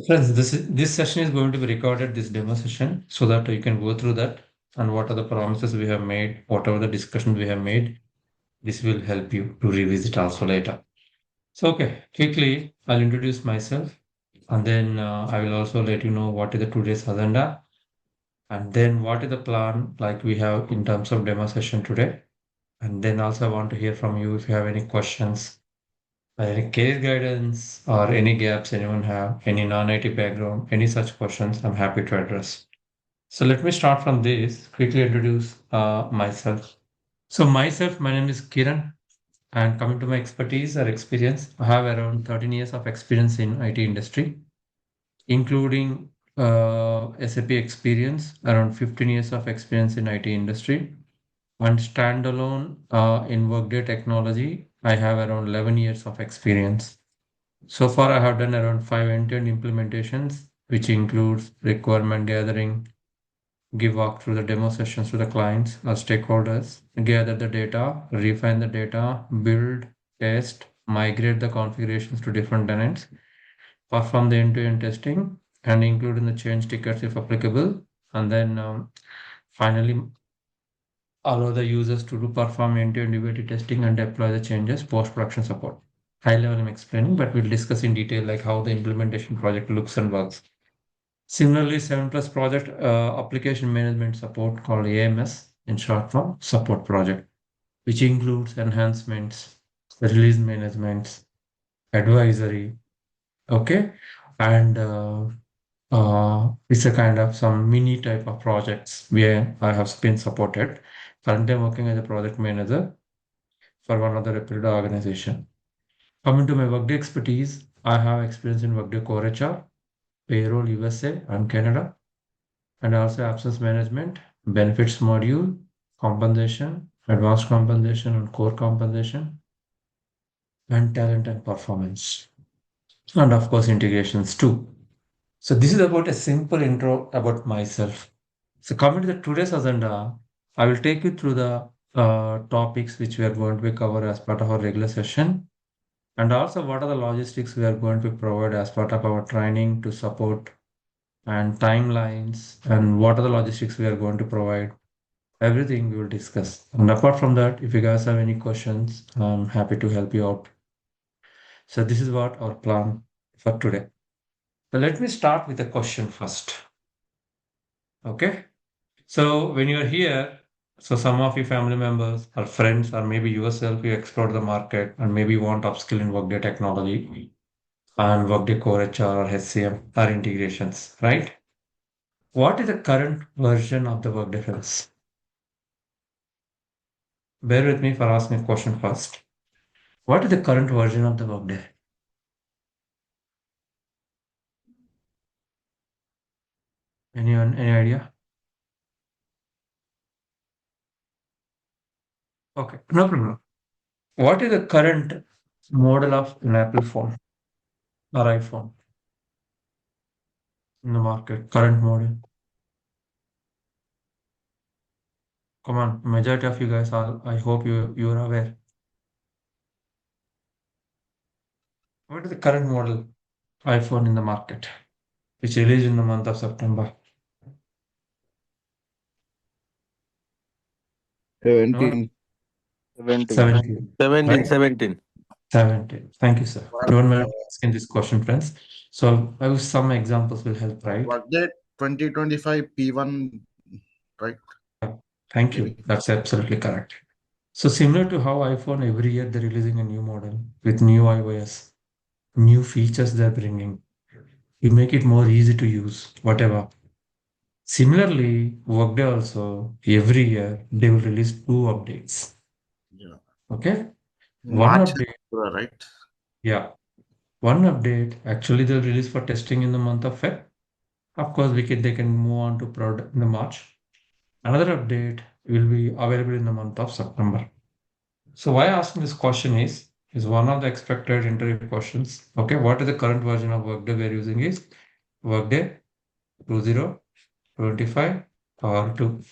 Friends, this session is going to be recorded, this demo session, so that you can go through that and what are the promises we have made, whatever the discussions we have made. This will help you to revisit also later. So, okay, quickly, I'll introduce myself and then I will also let you know what is the today's agenda and then what is the plan like we have in terms of demo session today. And then also I want to hear from you if you have any questions, any case guidance or any gaps anyone have, any non-IT background, any such questions, I'm happy to address. So let me start from this, quickly introduce myself. So myself, my name is Kiran, and coming to my expertise or experience, I have around 13 years of experience in IT industry, including SAP experience, around 15 years of experience in IT industry, and standalone in Workday technology, I have around 11 years of experience. So far, I have done around 5 end-to-end implementations, which includes requirement gathering, give walk through the demo sessions to the clients or stakeholders, gather the data, refine the data, build, test, migrate the configurations to different tenants, perform the end-to-end testing, and include in the change tickets if applicable, and then finally allow the users to do perform end-to-end UAT testing and deploy the changes post-production support. High level I'm explaining, but we'll discuss in detail like how the implementation project looks and works. Similarly, 7 plus project application management support called AMS in short form support project, which includes enhancements, release management, advisory, okay, and it's a kind of some mini type of projects where I have been supported. Currently, I'm working as a project manager for one of the reputed organization. Coming to my Workday expertise, I have experience in Workday Core HR, Payroll USA and Canada, and also absence management, benefits module, compensation, advanced compensation and core compensation, and talent and performance. And of course, integrations too. So this is about a simple intro about myself. So coming to the today's agenda, I will take you through the topics which we are going to be cover as part of our regular session. And also, what are the logistics we are going to provide as part of our training to support and timelines, and what are the logistics we are going to provide? Everything we will discuss. And apart from that, if you guys have any questions, I'm happy to help you out. So, this is what our plan for today. So, let me start with a question first. Okay. So, when you're here, so some of your family members or friends, or maybe yourself, you explore the market and maybe you want upskill in Workday technology and Workday Core HR or HCM or integrations, right? What is the current version of the Workday friends? Bear with me for asking a question first. What is the current version of the Workday? Anyone, any idea? Okay, no problem. What is the current model of an Apple phone or iPhone in the market? Current model. Come on, majority of you guys are. I hope you are aware. What is the current model iPhone in the market, which released in the month of September? No one? 17. 17. 17, 17, right? 17. 17. Thank you, sir. Work, Don't mind asking this question, friends. So I will some examples will help, right? Workday 2025 P1, right? Yeah. Thank you. Maybe. That's absolutely correct. So similar to how iPhone every year they're releasing a new model with new iOS, new features they're bringing. You make it more easy to use, whatever. Similarly, Workday also every year they will release 2 updates. Yeah. Okay, one March, update, right? yeah, one update actually they'll release for testing in the month of Feb. Of course, they can move on to product in the March. Another update will be available in the month of September. So why asking this question is one of the expected interview questions. Okay, what is the current version of Workday we are using is Workday 2025 or 2.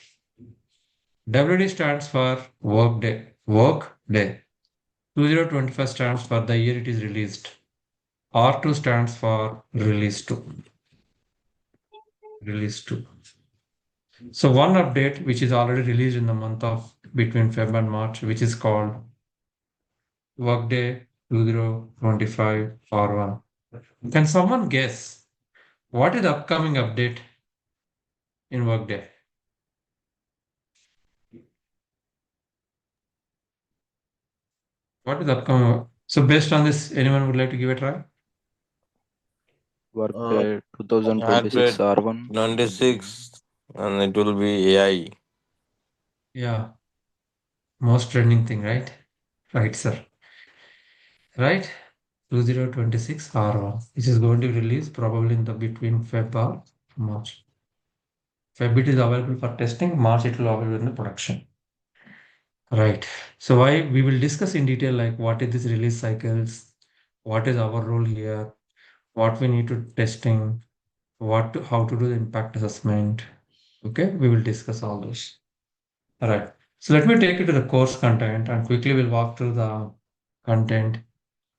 WD stands for Workday. Workday. 2025 stands for the year it is released. R2 stands for release 2. Release 2. So one update which is already released in the month of between Feb and March, which is called Workday 2025 R1. Can someone guess what is the upcoming update in Workday? What is the upcoming? So based on this, anyone would like to give it a try? Uh, Workday 2026 Hybrid R1. 96 and it will be AI. Yeah, most trending thing, right? Right, sir. Right? 2026 R1, which is going to be released probably in the between Feb or March. Feb it is available for testing, March it will available in the production. Right. So why we will discuss in detail like what is this release cycles, what is our role here, what we need to testing, how to do the impact assessment. Okay, we will discuss all those. All right. So let me take you to the course content and quickly we'll walk through the content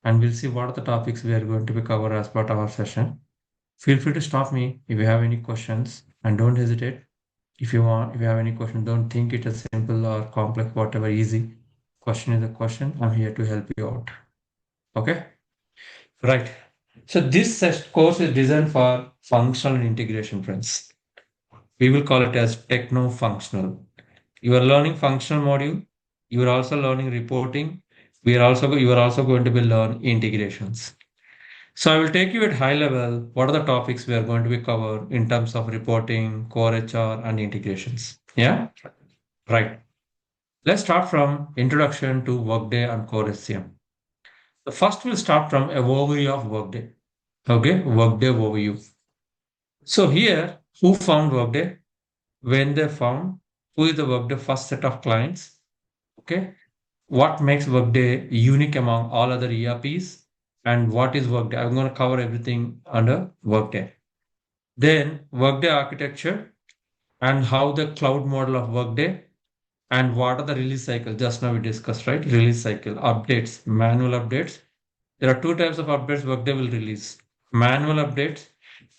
and we'll see what are the topics we are going to be cover as part of our session. Feel free to stop me if you have any questions and don't hesitate. If you have any question, don't think it as simple or complex, whatever, easy. Question is a question. I'm here to help you out. Okay? Right. So this course is designed for functional integration, friends. We will call it as techno-functional. You are learning functional module. You are also learning reporting. You are also going to be learn integrations. So I will take you at high level. What are the topics we are going to be covered in terms of reporting, core HR, and integrations? Yeah, right. Let's start from introduction to Workday and core HCM. The first we'll start from a overview of Workday. Okay, Workday overview. So here, who found Workday? When they found, who is the Workday first set of clients? Okay, what makes Workday unique among all other ERPs? And what is Workday? I'm going to cover everything under Workday. Then Workday architecture and how the cloud model of Workday and what are the release cycle. Just now we discussed, right? Release cycle, updates, manual updates. There are two types of updates Workday will release. Manual updates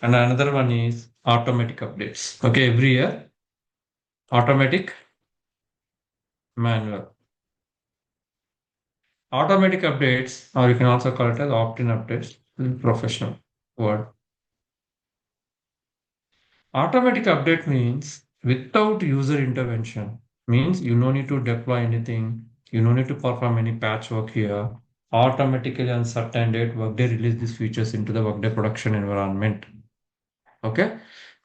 and another one is automatic updates. Okay, every year, automatic, manual. Automatic updates, or you can also call it as opt-in updates, professional word. Automatic update means without user intervention, means you no need to deploy anything, you no need to perform any patchwork here. Automatically on certain date, Workday release these features into the Workday production environment. Okay.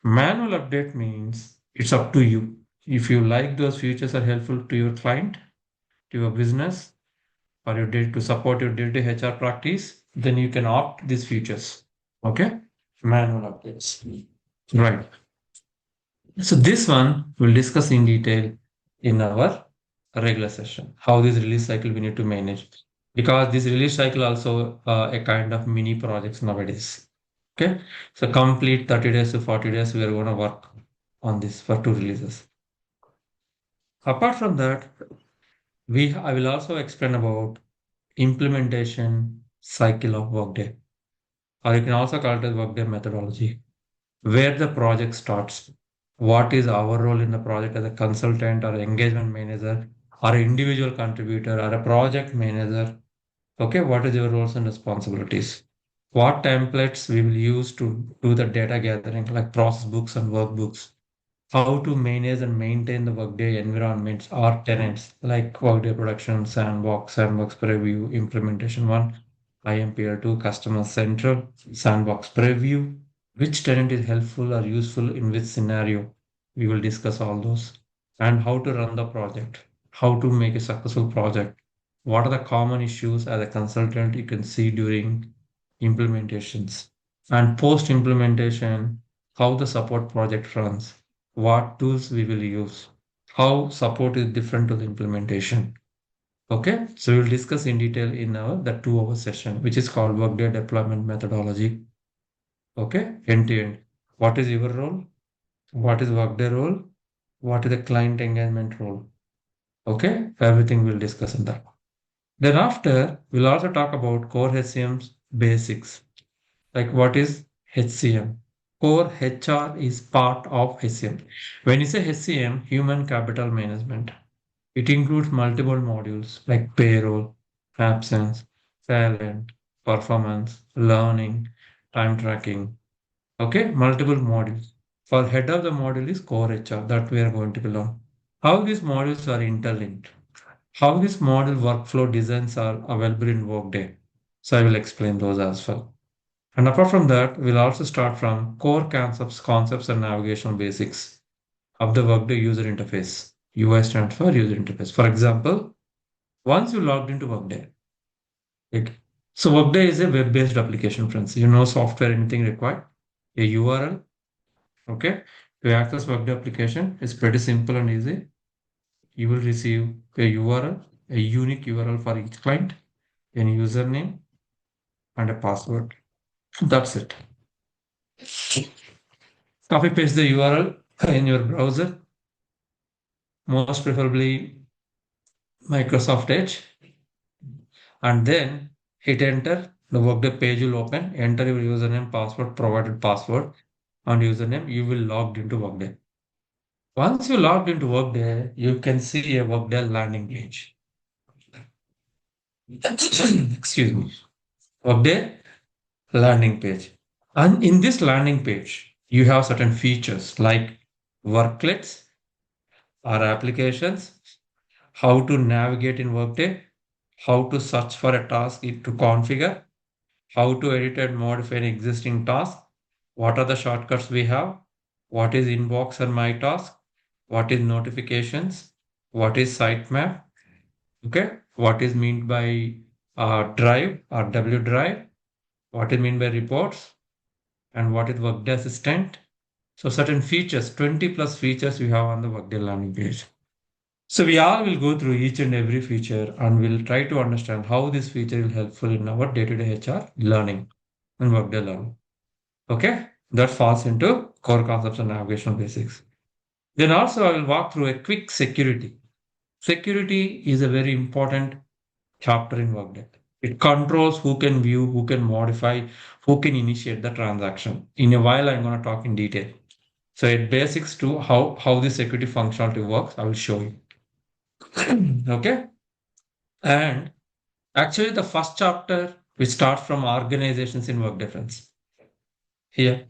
Manual update means it's up to you. If you like those features are helpful to your client, to your business, or your to support your day-to-day HR practice, then you can opt these features. Okay. Manual updates. Right. So this one we'll discuss in detail in our regular session, how this release cycle we need to manage. Because this release cycle also a kind of mini projects nowadays. Okay. So complete 30 days to 40 days, we are going to work on this for two releases. Apart from that, I will also explain about implementation cycle of Workday, or you can also call it as Workday methodology, where the project starts. What is our role in the project as a consultant or engagement manager or individual contributor or a project manager? Okay, what is your roles and responsibilities? What templates we will use to do the data gathering, like process books and workbooks? How to manage and maintain the Workday environments or tenants, like Workday Production, Sandbox Preview, Implementation 1, IMPL2, Customer Central, Sandbox Preview. Which tenant is helpful or useful in which scenario? We will discuss all those. And how to run the project, how to make a successful project. What are the common issues as a consultant you can see during implementations? And post implementation, how the support project runs, what tools we will use, how support is different to the implementation. Okay, so we'll discuss in detail in our the 2 hour session, which is called Workday Deployment Methodology. Okay, end to end. What is your role? What is Workday role? What is the client engagement role? Okay, everything we'll discuss in that. Thereafter, we'll also talk about core HCM's basics. Like what is HCM? Core HR is part of HCM. When you say HCM, human capital management, it includes multiple modules like payroll, absence, talent, performance, learning, time tracking. Okay, multiple modules. For head of the module is core HR that we are going to learn. How these modules are interlinked. How this model workflow designs are available in Workday. So I will explain those as well. And apart from that, we'll also start from core concepts and navigational basics of the Workday user interface. UI stands for user interface. For example, once you logged into Workday, like, so Workday is a web-based application, friends. You know software, anything required, a URL, okay? To access Workday application, it's pretty simple and easy. You will receive a URL, a unique URL for each client, a username, and a password. That's it. Copy paste the URL in your browser, most preferably Microsoft Edge, and then hit enter. The Workday page will open. Enter your username, password, provided password, and username. You will logged into Workday. Once you logged into Workday, you can see a Workday landing page. Excuse me. Workday landing page. And in this landing page, you have certain features like worklets or applications, how to navigate in Workday, how to search for a task to configure, how to edit and modify an existing task, what are the shortcuts we have, what is inbox and my task, what is notifications, what is sitemap, okay, what is meant by drive or W drive, what is meant by reports, and what is Workday Assistant. So certain features, 20 plus features we have on the Workday landing page. So we all will go through each and every feature and we'll try to understand how this feature is helpful in our day-to-day HR learning and Workday learning. Okay, that falls into core concepts and navigational basics. Then also I will walk through a quick security. Security is a very important chapter in Workday. It controls who can view, who can modify, who can initiate the transaction. In a while, I'm going to talk in detail. So it basics to how the security functionality works, I will show you. Okay. And actually, the first chapter, we start from organizations in work difference. Here,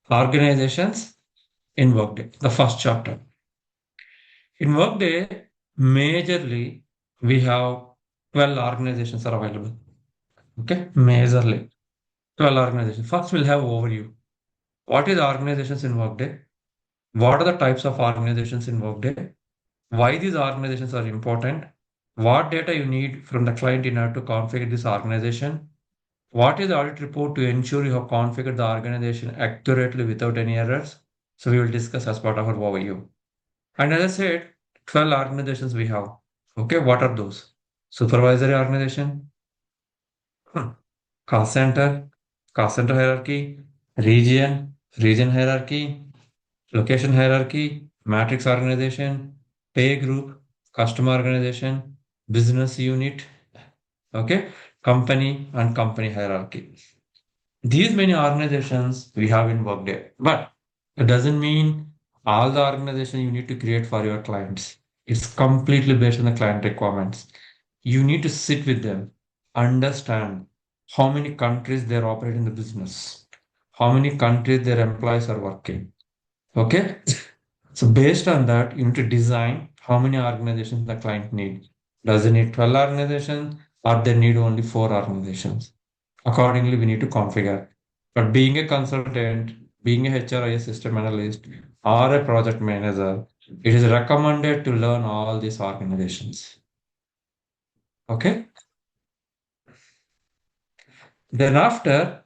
organizations in Workday, the first chapter. In Workday, majorly, we have 12 organizations are available. Okay, majorly 12 organizations. First, we'll have overview. What is organizations in Workday? What are the types of organizations in Workday? Why these organizations are important? What data you need from the client in order to configure this organization? What is the audit report to ensure you have configured the organization accurately without any errors? So we will discuss as part of our overview. And as I said, 12 organizations we have. Okay, what are those? Supervisory organization, cost center, cost center hierarchy, region hierarchy, location hierarchy, matrix organization, pay group, customer organization, business unit, okay, company and company hierarchy. These many organizations we have in Workday, but it doesn't mean all the organization you need to create for your clients. It's completely based on the client requirements. You need to sit with them, understand how many countries they're operating the business, how many countries their employees are working. Okay. So based on that, you need to design how many organizations the client needs. Does it need 12 organizations or they need only 4 organizations? Accordingly, we need to configure. But being a consultant, being a HRIS system analyst, or a project manager, it is recommended to learn all these organizations. Okay. Then after,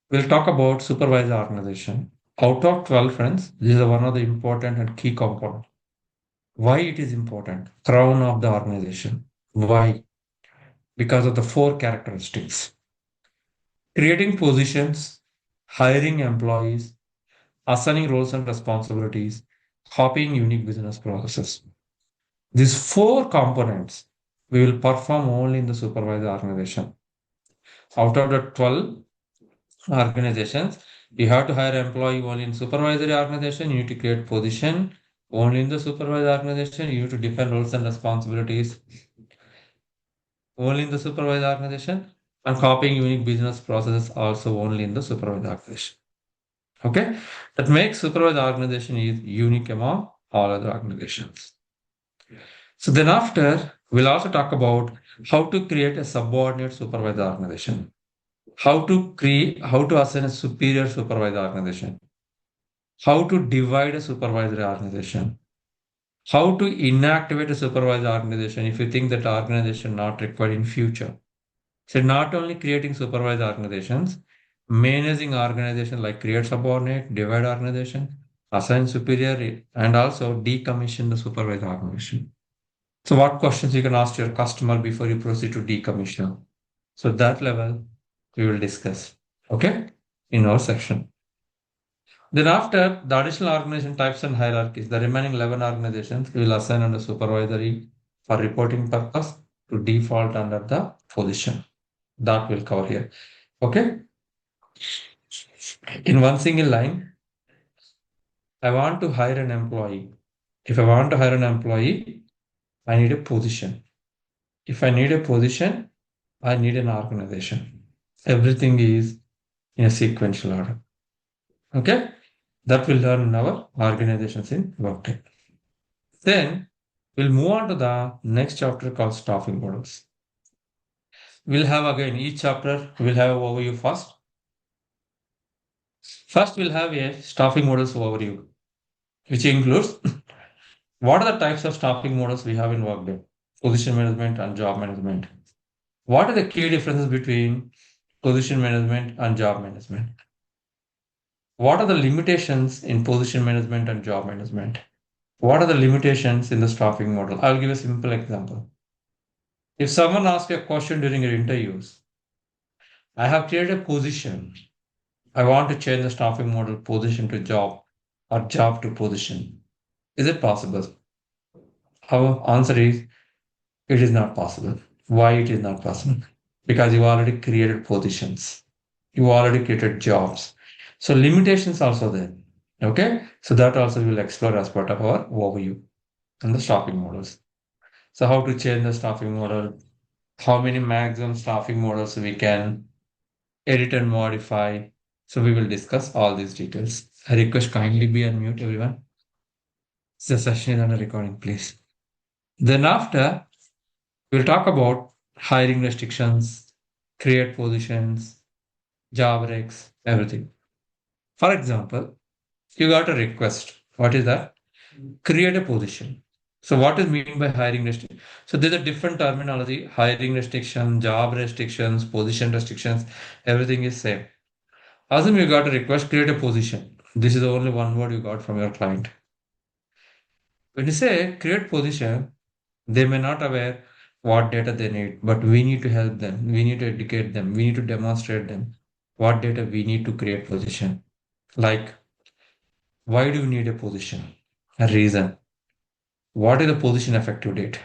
we'll talk about supervisor organization. Out of 12 friends, this is one of the important and key components. Why it is important? Crown of the organization. Why? Because of the 4 characteristics. Creating positions, hiring employees, assigning roles and responsibilities, copying unique business processes. These 4 components we will perform only in the supervisor organization. Out of the 12, organizations. You have to hire employee only in supervisory organization. You need to create position only in the supervisory organization. You need to define roles and responsibilities only in the supervised organization, and copying unique business processes also only in the supervised organization. Okay, that makes supervised organization is unique among all other organizations. So then after, we'll also talk about how to create a subordinate supervised organization, how to assign a superior supervised organization, how to divide a supervisory organization, how to inactivate a supervised organization if you think that organization not required in future. So not only creating supervised organizations, managing organization like create subordinate, divide organization, assign superior, and also decommission the supervised organization. So what questions you can ask your customer before you proceed to decommission? So that level we will discuss, okay, in our section. Then after the additional organization types and hierarchies, the remaining 11 organizations we will assign under supervisory for reporting purpose to default under the position. That will cover here. Okay. In one single line, I want to hire an employee. If I want to hire an employee, I need a position. If I need a position, I need an organization. Everything is in a sequential order. Okay. That will learn in our organizations in Workday. Then we'll move on to the next chapter called staffing models. We'll have again each chapter, we'll have an overview first. First, we'll have a staffing models overview, which includes what are the types of staffing models we have in Workday, position management and job management. What are the key differences between position management and job management? What are the limitations in position management and job management? What are the limitations in the staffing model? I'll give a simple example. If someone asks a question during your interviews, I have created a position. I want to change the staffing model position to job or job to position. Is it possible? Our answer is it is not possible. Why it is not possible? Because you already created positions. You already created jobs. So limitations also there. Okay. So that also we will explore as part of our overview and the staffing models. So how to change the staffing model, how many maximum staffing models we can edit and modify. So we will discuss all these details. I request kindly be unmute everyone. The session is under recording, please. Then after, we'll talk about hiring restrictions, create positions, job recs, everything. For example, you got a request. What is that? Create a position. So what is mean by hiring restriction? So there's a different terminology, hiring restriction, job restrictions, position restrictions, everything is same. Assume you got a request, create a position. This is the only one word you got from your client. When you say create position, they may not aware what data they need, but we need to help them. We need to educate them. We need to demonstrate them what data we need to create position. Like, why do you need a position? A reason. What is the position effective date?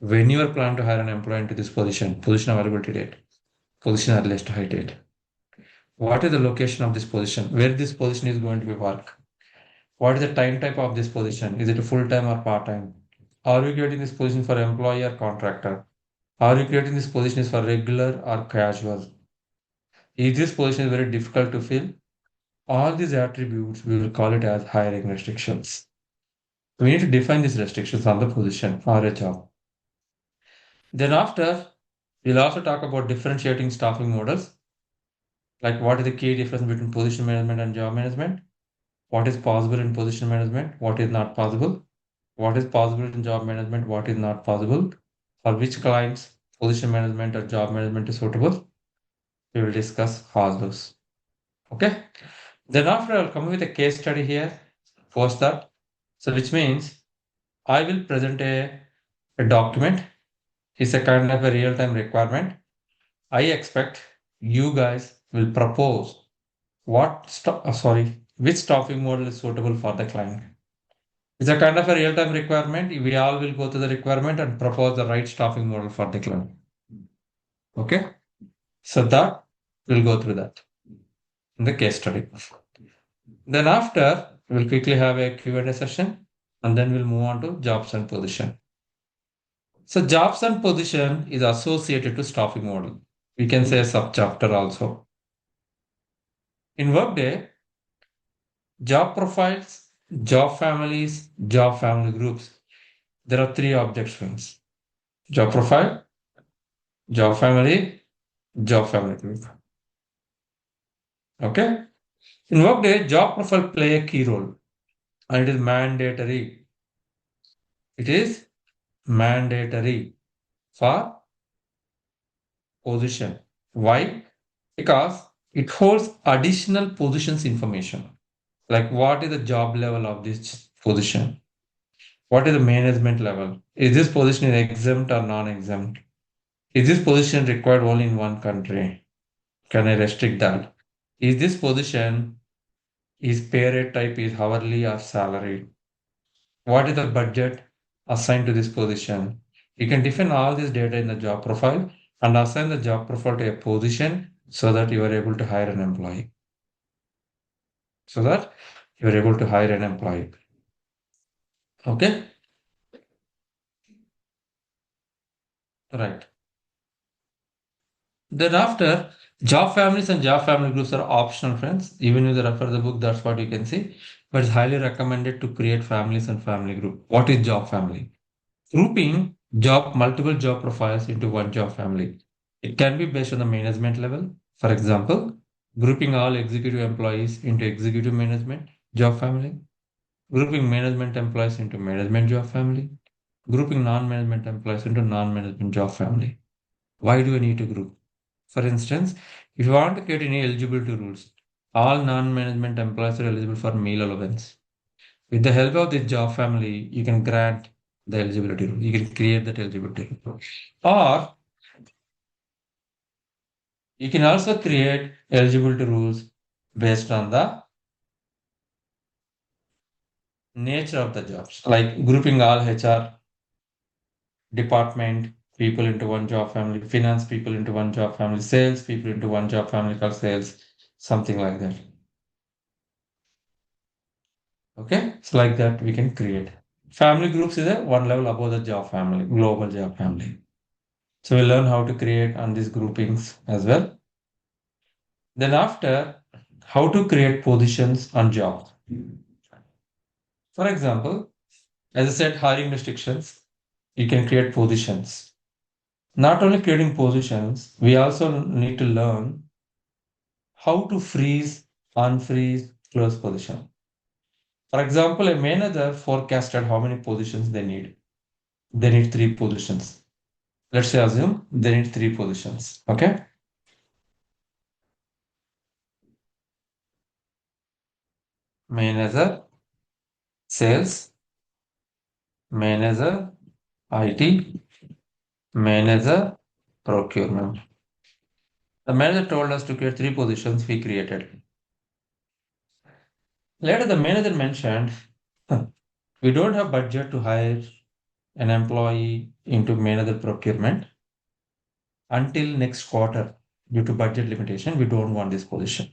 When you are planning to hire an employee into this position, position availability date, position earliest to hire date. What is the location of this position? Where this position is going to be work? What is the time type of this position? Is it a full-time or part-time? Are you creating this position for employee or contractor? Are you creating this position is for regular or casual? Is this position is very difficult to fill? All these attributes, we will call it as hiring restrictions. We need to define these restrictions on the position or a job. Then after, we'll also talk about differentiating staffing models, like what is the key difference between position management and job management? What is possible in position management? What is not possible? What is possible in job management? What is not possible? For which clients position management or job management is suitable? We will discuss all those. Okay. Then after I'll come with a case study here. Post that. So which means I will present a document. It's a kind of a real-time requirement. I expect you guys will propose which staffing model is suitable for the client. It's a kind of a real-time requirement. We all will go to the requirement and propose the right staffing model for the client. Okay. So that we'll go through that. in the case study. Then after, we'll quickly have a Q&A session, and then we'll move on to jobs and position. So jobs and position is associated to staffing model. We can say a subchapter also. In Workday, job profiles, job families, job family groups. There are three object streams: job profile, job family, job family group. Okay? In Workday, job profile play a key role and it is mandatory. It is mandatory for position. Why? Because it holds additional positions information. Like what is the job level of this position? What is the management level? Is this position exempt or non-exempt? Is this position required only in one country? Can I restrict that? Is this position is pay rate type is hourly or salary? What is the budget assigned to this position? You can define all this data in the job profile and assign the job profile to a position so that you are able to hire an employee. So that you are able to hire an employee. Okay? Right. Then after, job families and job family groups are optional, friends. Even if you refer the book, that's what you can see. But it's highly recommended to create families and family group. What is job family? Grouping multiple job profiles into one job family. It can be based on the management level. For example, grouping all executive employees into executive management job family, grouping management employees into management job family, grouping non-management employees into non-management job family. Why do we need to group? For instance, if you want to create any eligibility rules, all non-management employees are eligible for meal allowance. With the help of this job family, you can grant the eligibility rule. You can create that eligibility rule. Or you can also create eligibility rules based on the nature of the jobs, like grouping all HR department people into one job family, finance people into one job family, sales people into one job family called sales, something like that. Okay, so like that we can create. Family groups is a one level above the job family, global job family. So we'll learn how to create on these groupings as well. Then after, how to create positions on jobs. For example, as I said, hiring restrictions, you can create positions. Not only creating positions, we also need to learn how to freeze, unfreeze, close position. For example, a manager forecasted how many positions they need. They need three positions. Let's say assume they need three positions. Okay. Manager, sales, manager, IT, manager, procurement. The manager told us to create three positions we created. Later, the manager mentioned, we don't have budget to hire an employee into manager procurement until next quarter. Due to budget limitation, we don't want this position.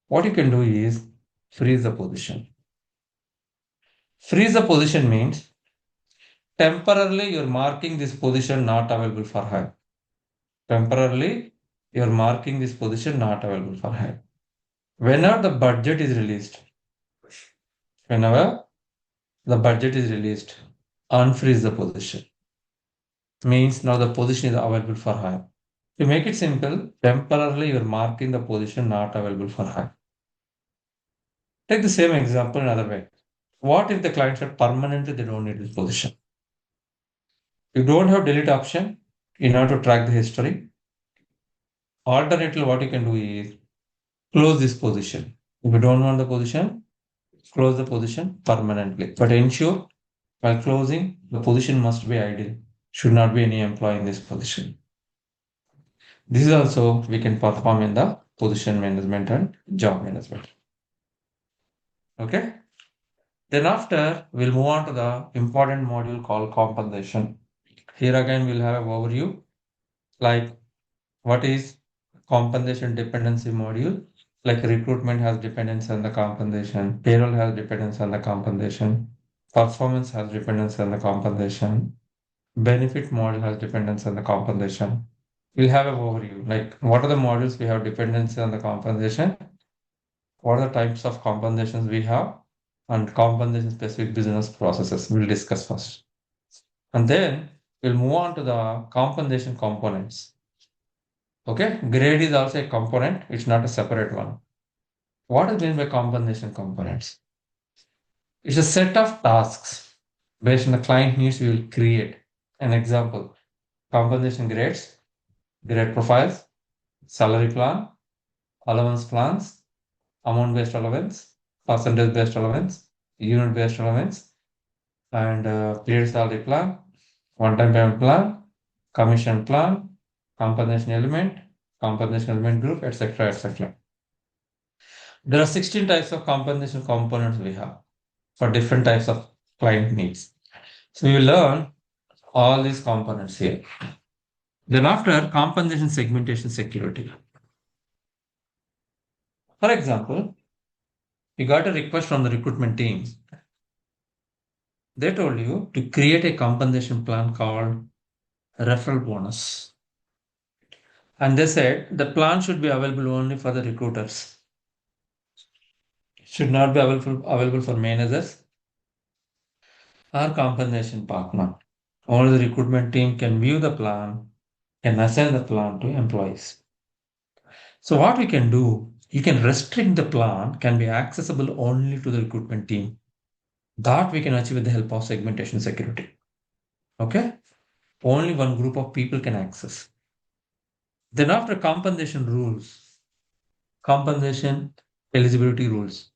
What you can do is freeze the position. Freeze the position means temporarily you're marking this position not available for hire. Temporarily, you're marking this position not available for hire. Whenever the budget is released, whenever the budget is released, unfreeze the position. Means now the position is available for hire. To make it simple, temporarily you're marking the position not available for hire. Take the same example another way. What if the client said permanently they don't need this position? You don't have delete option in order to track the history. Alternatively, what you can do is close this position. If you don't want the position, close the position permanently. But ensure while closing, the position must be idle. Should not be any employee in this position. This is also we can perform in the position management and job management. Okay. Then after, we'll move on to the important module called compensation. Here again, we'll have an overview like what is compensation dependency module Like recruitment has dependence on the compensation, payroll has dependence on the compensation, performance has dependence on the compensation, benefit model has dependence on the compensation. We'll have an overview, like what are the models we have dependency on the compensation, what are the types of compensations we have, and compensation specific business processes we'll discuss first. And then we'll move on to the compensation components. Okay, grade is also a component, it's not a separate one. What is meant by compensation components? It's a set of tasks based on the client needs we will create. An example, compensation grades, grade profiles, salary plan, allowance plans, amount based allowance, percentage based allowance, unit based allowance, and period salary plan, one time payment plan, commission plan, compensation element group, etc. etc. There are 16 types of compensation components we have for different types of client needs. So you learn all these components here. Then after compensation segmentation security. For example, you got a request from the recruitment team. They told you to create a compensation plan called referral bonus. And they said the plan should be available only for the recruiters. Should not be available for managers or compensation partner. Only the recruitment team can view the plan, can assign the plan to employees. So what we can do, you can restrict the plan can be accessible only to the recruitment team. That we can achieve with the help of segmentation security. Okay? Only one group of people can access. Then after compensation rules, compensation eligibility rules.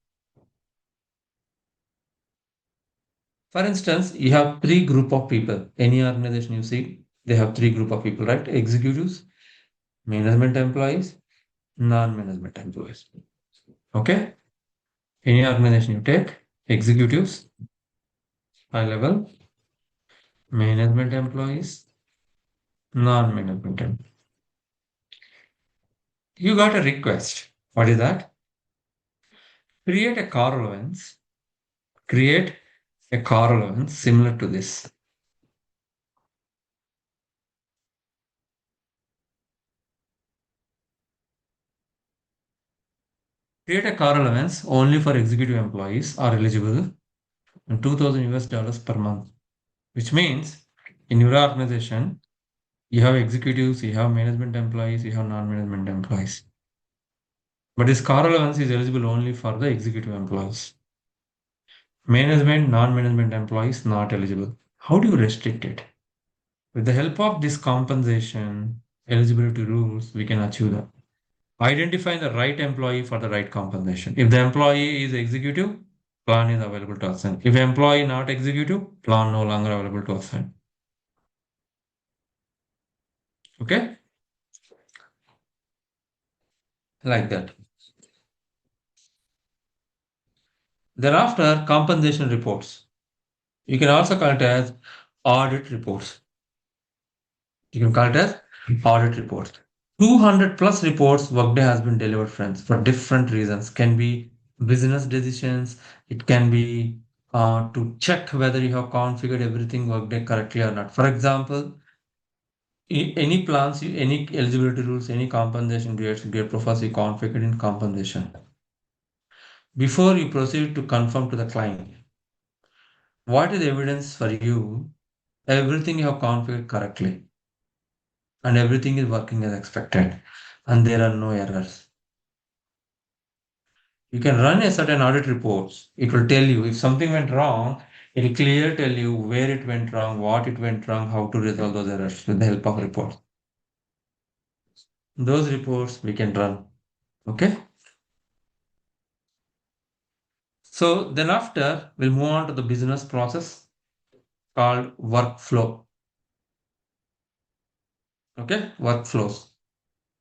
For instance, you have three group of people. Any organization you see, they have three group of people, right? Executives, management employees, non-management employees. Okay? Any organization you take, executives, high level, management employees, non-management employees. You got a request. What is that? Create a car allowance. Create a car allowance similar to this. Create a car allowance only for executive employees are eligible and $2,000 per month, which means in your organization, you have executives, you have management employees, you have non-management employees. But this car allowance is eligible only for the executive employees. Management, non-management employees not eligible. How do you restrict it? With the help of this compensation eligibility rules, we can achieve that. Identify the right employee for the right compensation. If the employee is executive, plan is available to assign. If employee not executive, plan no longer available to assign. Okay? Like that. Thereafter, compensation reports. You can also call it as audit reports. You can call it as audit reports. 200 plus reports Workday has been delivered, friends, for different reasons. Can be business decisions. It can be to check whether you have configured everything Workday correctly or not. For example, any plans, any eligibility rules, any compensation grades, grade profiles you configured in compensation. Before you proceed to confirm to the client, what is the evidence for you? Everything you have configured correctly and everything is working as expected and there are no errors. You can run a certain audit reports. It will tell you if something went wrong, it will clearly tell you where it went wrong, what it went wrong, how to resolve those errors with the help of reports. Those reports we can run. Okay. So then after we'll move on to the business process called workflow. Okay, workflows.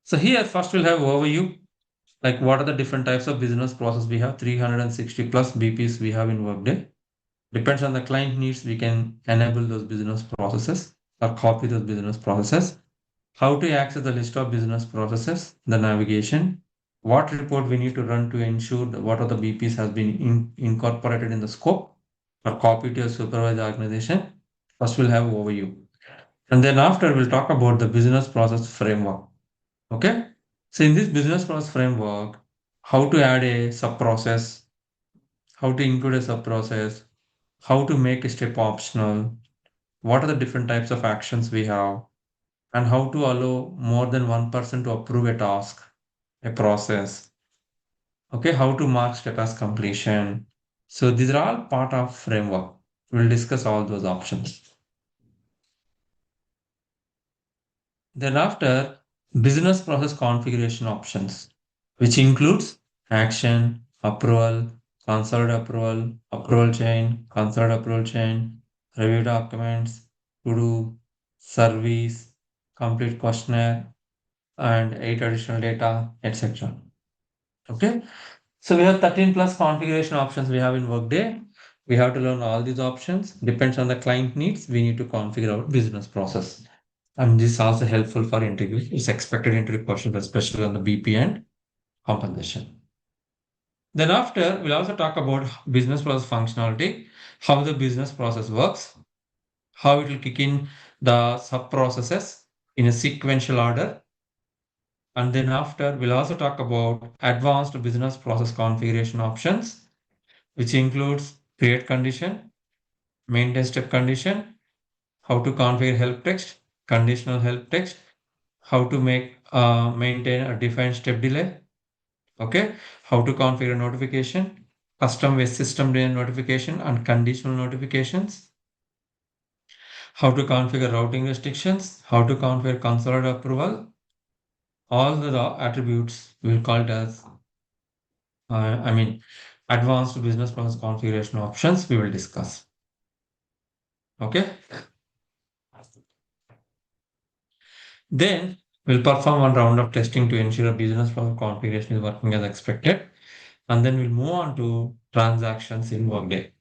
So here first we'll have overview, like what are the different types of business process we have, 360 plus BPs we have in Workday. Depends on the client needs, we can enable those business processes or copy those business processes. How to access the list of business processes, the navigation, what report we need to run to ensure that what are the BPs has been incorporated in the scope or copy to a supervised organization. First, we'll have overview. And then after, we'll talk about the business process framework. Okay. So in this business process framework, how to add a sub process, how to include a sub process, how to make a step optional, what are the different types of actions we have, and how to allow more than one person to approve a task, a process. Okay, how to mark step as completion. So these are all part of framework. We'll discuss all those options. Then after, business process configuration options, which includes action, approval, consolidated approval, approval chain, consolidated approval chain, review documents, to do, service, complete questionnaire, and 8 additional data, etc. Okay. So we have 13 plus configuration options we have in Workday. We have to learn all these options. Depends on the client needs. We need to configure our business process. And this is also helpful for interview. It's expected interview questions, especially on the BP and compensation. Then after, we'll also talk about business process functionality, how the business process works, how it will kick in the sub processes in a sequential order. And then after, we'll also talk about advanced business process configuration options, which includes create condition, maintain step condition, how to configure help text, conditional help text, how to maintain a defined step delay, okay, how to configure notification, custom-based system notification and conditional notifications, how to configure routing restrictions, how to configure consolidated approval, all the attributes we'll call it as, advanced business process configuration options we will discuss. Okay. Then we'll perform one round of testing to ensure a business process configuration is working as expected. And then we'll move on to transactions in Workday.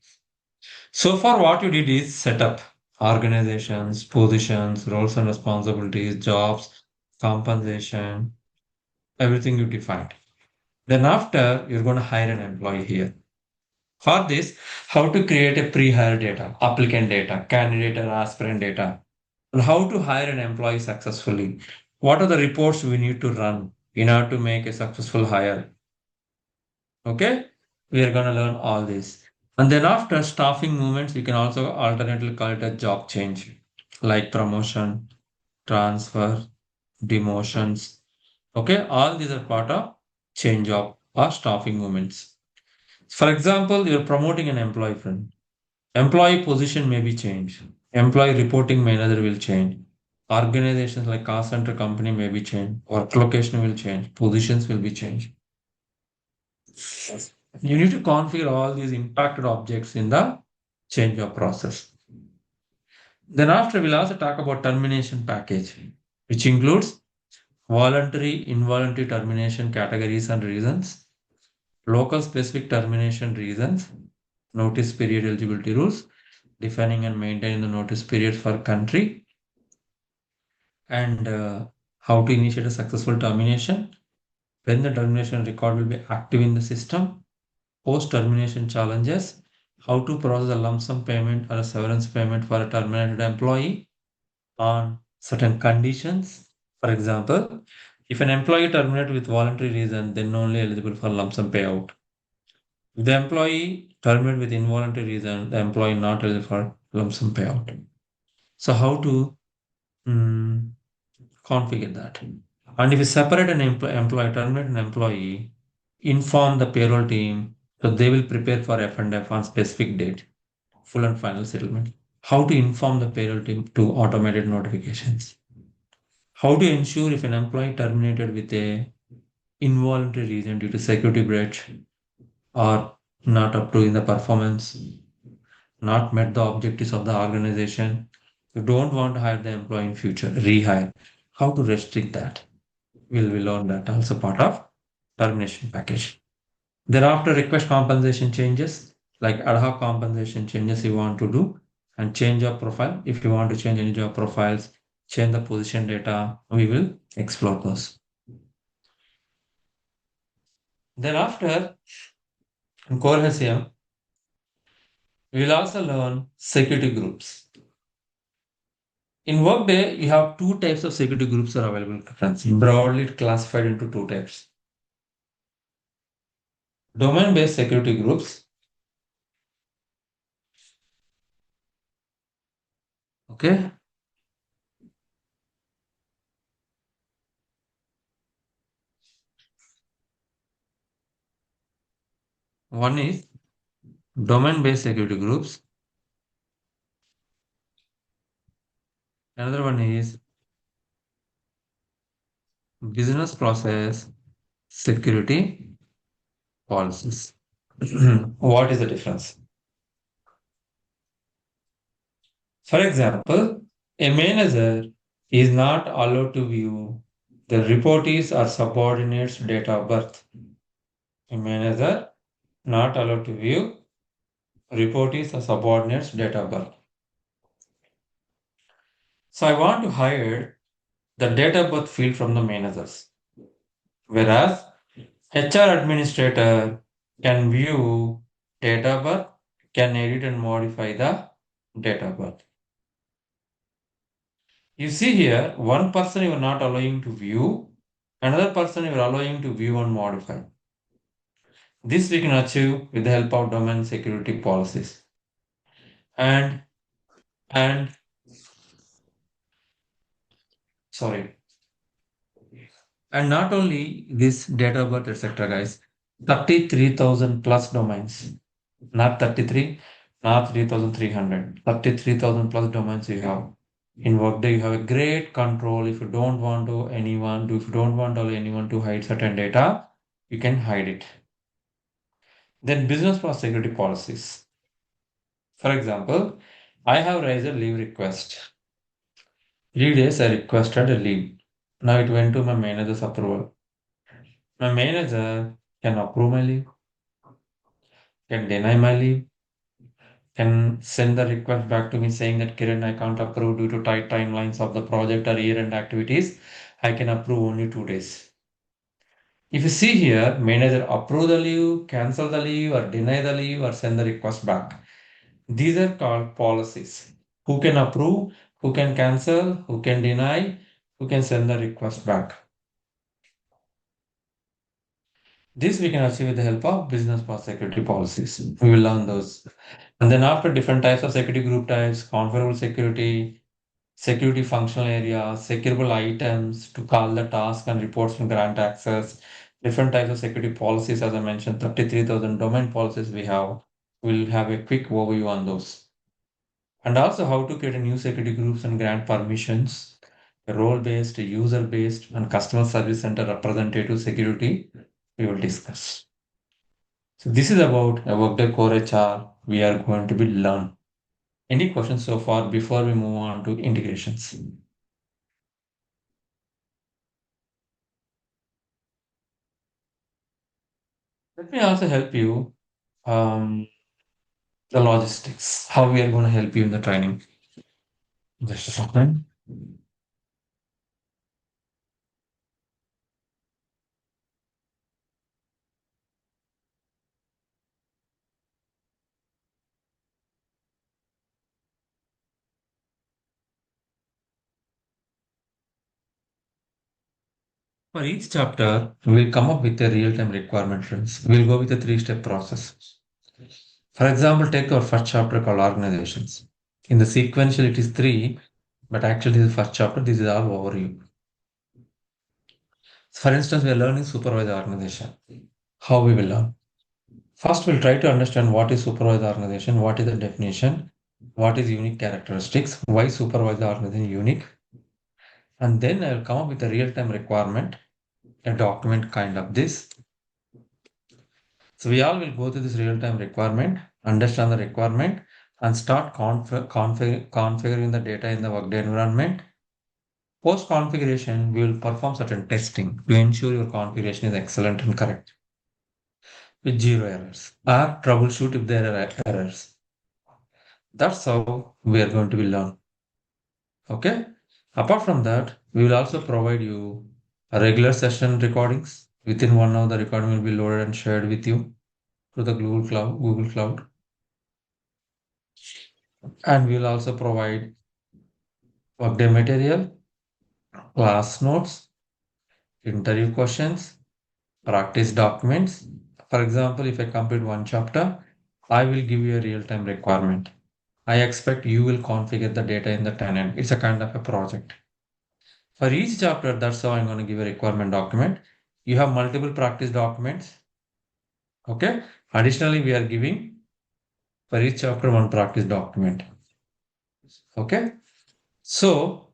So far, what you did is set up organizations, positions, roles and responsibilities, jobs, compensation, everything you defined. Then after, you're going to hire an employee here. For this, how to create a pre-hire data, applicant data, candidate or aspirant data, and how to hire an employee successfully. What are the reports we need to run in order to make a successful hire? Okay, we are going to learn all this. And then after staffing movements, you can also alternately call it a job change, like promotion, transfer, demotions. Okay, all these are part of change of or staffing movements. For example, you're promoting an employee friend. Employee position may be changed. Employee reporting manager will change. Organizations like call center company may be changed. Work location will change. Positions will be changed. You need to configure all these impacted objects in the change of process. Then after, we'll also talk about termination package, which includes voluntary, involuntary termination categories and reasons, local specific termination reasons, notice period eligibility rules, defining and maintaining the notice period for country, and how to initiate a successful termination, when the termination record will be active in the system, post termination challenges, how to process a lump sum payment or a severance payment for a terminated employee on certain conditions. For example, if an employee terminated with voluntary reason, then only eligible for lump sum payout. If the employee terminated with involuntary reason, the employee not eligible for lump sum payout. So how to configure that? And if you separate an employee, terminate an employee, inform the payroll team so they will prepare for F&F on specific date, full and final settlement. How to inform the payroll team to automated notifications. How to ensure if an employee terminated with a involuntary reason due to security breach or not up to in the performance, not met the objectives of the organization, you don't want to hire the employee in future, rehire. How to restrict that? We'll learn that also part of termination package. Thereafter, request compensation changes, like ad hoc compensation changes you want to do, and change your profile. If you want to change any job profiles, change the position data, we will explore those. Then after in core HCM, we will also learn security groups. In Workday, you have two types of security groups are available, friends, broadly classified into two types. Domain-based security groups. Okay. One is domain-based security groups. Another one is business process security policies. What is the difference? For example, a manager is not allowed to view the reportees or subordinates' date of birth. A manager not allowed to view reportees or subordinates' date of birth. So I want to hide the date of birth field from the managers. Whereas HR administrator can view date of birth, can edit and modify the date of birth. You see here, one person you are not allowing to view, another person you are allowing to view and modify. This we can achieve with the help of domain security policies. And and sorry, and not only this date of birth, etc., guys, 33,000 plus domains, not 33, not 3,300, 33,000 plus domains you have. In Workday, you have a great control. If you don't want to anyone, if you don't want anyone to hide certain data, you can hide it. Then business process security policies. For example, I have raised a leave request. 3 days I requested a leave. Now it went to my manager's approval. My manager can approve my leave, can deny my leave, can send the request back to me saying that Kiran, I can't approve due to tight timelines of the project or year-end activities. I can approve only 2 days. If you see here, manager approve the leave, cancel the leave, or deny the leave, or send the request back. These are called policies. Who can approve, who can cancel, who can deny, who can send the request back. This we can achieve with the help of business process security policies. We will learn those. And then after different types of security group types, configurable security, security functional areas, secureable items to call the task and reports from grant access, different types of security policies, as I mentioned, 33,000 domain policies we have. We'll have a quick overview on those. And also how to create a new security groups and grant permissions, role-based, user-based, and customer service center representative security we will discuss. So this is about a Workday Core HR we are going to be learn. Any questions so far before we move on to integrations? Let me also help you the logistics, how we are going to help you in the training. Just a second. For each chapter, we'll come up with a real-time requirement, friends. We'll go with a three-step process. For example, take our first chapter called organizations. In the sequential, it is three, but actually the first chapter, this is all overview. For instance, we are learning supervisor organization. How we will learn? First, we'll try to understand what is supervisor organization, what is the definition, what is unique characteristics, why supervisor organization is unique, and then I'll come up with a real-time requirement, a document kind of this. So we all will go through this real-time requirement, understand the requirement, and start configuring the data in the Workday environment. Post configuration, we will perform certain testing to ensure your configuration is excellent and correct with zero errors, or troubleshoot if there are errors. That's how we are going to be learn. Okay. Apart from that, we will also provide you regular session recordings Within 1 hour, the recording will be loaded and shared with you to the Google Cloud. And we'll also provide Workday material, class notes, interview questions, practice documents. For example, if I complete one chapter, I will give you a real-time requirement. I expect you will configure the data in the tenant. It's a kind of a project. For each chapter, that's how I'm going to give a requirement document. You have multiple practice documents. Okay. Additionally, we are giving for each chapter one practice document. Okay. So,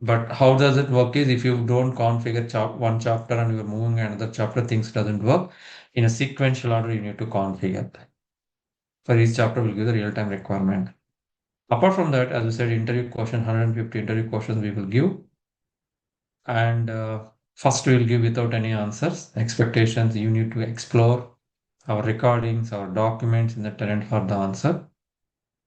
but how does it work is if you don't configure one chapter and you're moving another chapter, things doesn't work. In a sequential order, you need to configure that. For each chapter, we'll give the real-time requirement. Apart from that, as I said, interview question, 150 interview questions we will give. And first, we'll give without any answers. Expectations, you need to explore our recordings, our documents in the tenant for the answer.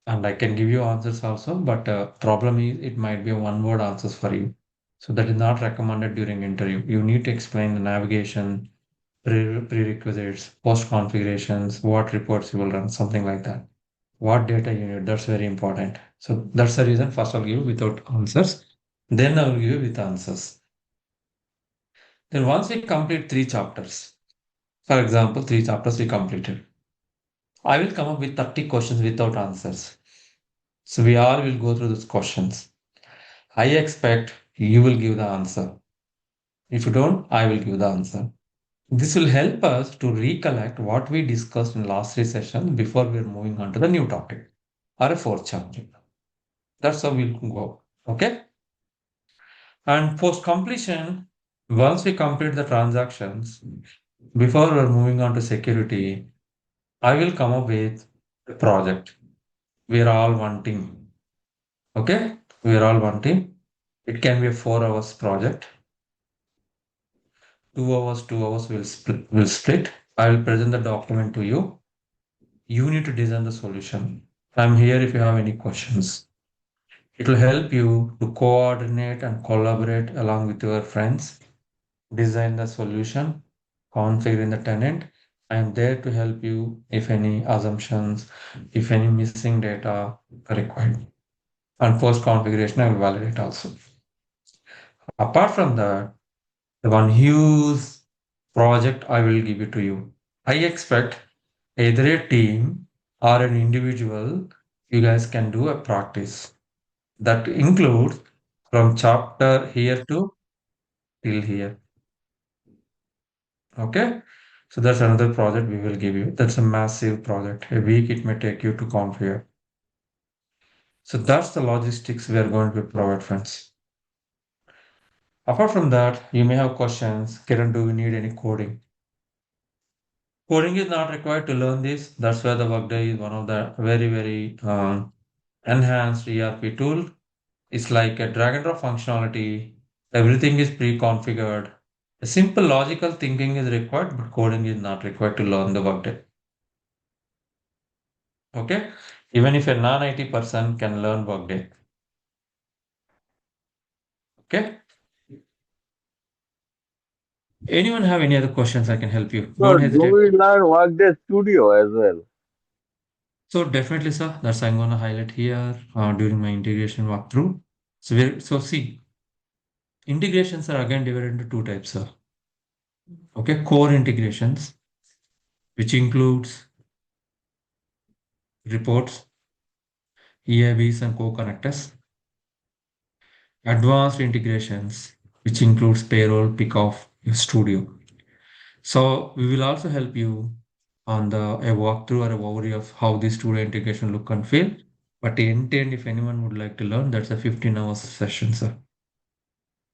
And I can give you answers also, but problem is it might be a one-word answers for you. So that is not recommended during interview. You need to explain the navigation, prerequisites, post configurations, what reports you will run, something like that. What data you need, that's very important. So that's the reason first I'll give without answers. Then I will give with answers. Then once we complete 3 chapters, for example, 3 chapters we completed, I will come up with 30 questions without answers. So we all will go through those questions. I expect you will give the answer. If you don't, I will give the answer. This will help us to recollect what we discussed in last 3 sessions before we're moving on to the new topic or a fourth chapter. That's how we'll go. Okay. And post completion, once we complete the transactions, before we're moving on to security, I will come up with a project we're all wanting. Okay. We're all wanting. It can be a 4 hours project. 2 hours, 2 hours will split. I will present the document to you. You need to design the solution. I'm here if you have any questions. It will help you to coordinate and collaborate along with your friends, design the solution, configure in the tenant. I am there to help you if any assumptions, if any missing data are required. And post configuration, I will validate also. Apart from that, the one huge project I will give it to you. I expect either a team or an individual, you guys can do a practice that includes from chapter here to till here. Okay. So that's another project we will give you. That's a massive project. A week it may take you to configure. So that's the logistics we are going to provide, friends. Apart from that, you may have questions. Kiran, do we need any coding? Coding is not required to learn this. That's why the Workday is one of the very, very enhanced ERP tool. It's like a drag and drop functionality. Everything is pre-configured. A simple logical thinking is required, but coding is not required to learn the Workday. Okay? Even if a non-IT person can learn Workday. Okay? Anyone have any other questions I can help you? So Don't do hesitate. we learn Workday Studio as well? So definitely, sir. That's I'm gonna highlight here during my integration walkthrough. So see, integrations are again divided into 2 types, sir. Okay, core integrations, which includes reports, EIBs, and co-connectors. Advanced integrations, which includes payroll, pickoff, studio. So we will also help you on a walkthrough or a overview of how this studio integration look and feel. But intent, if anyone would like to learn, that's a 15 hours session, sir.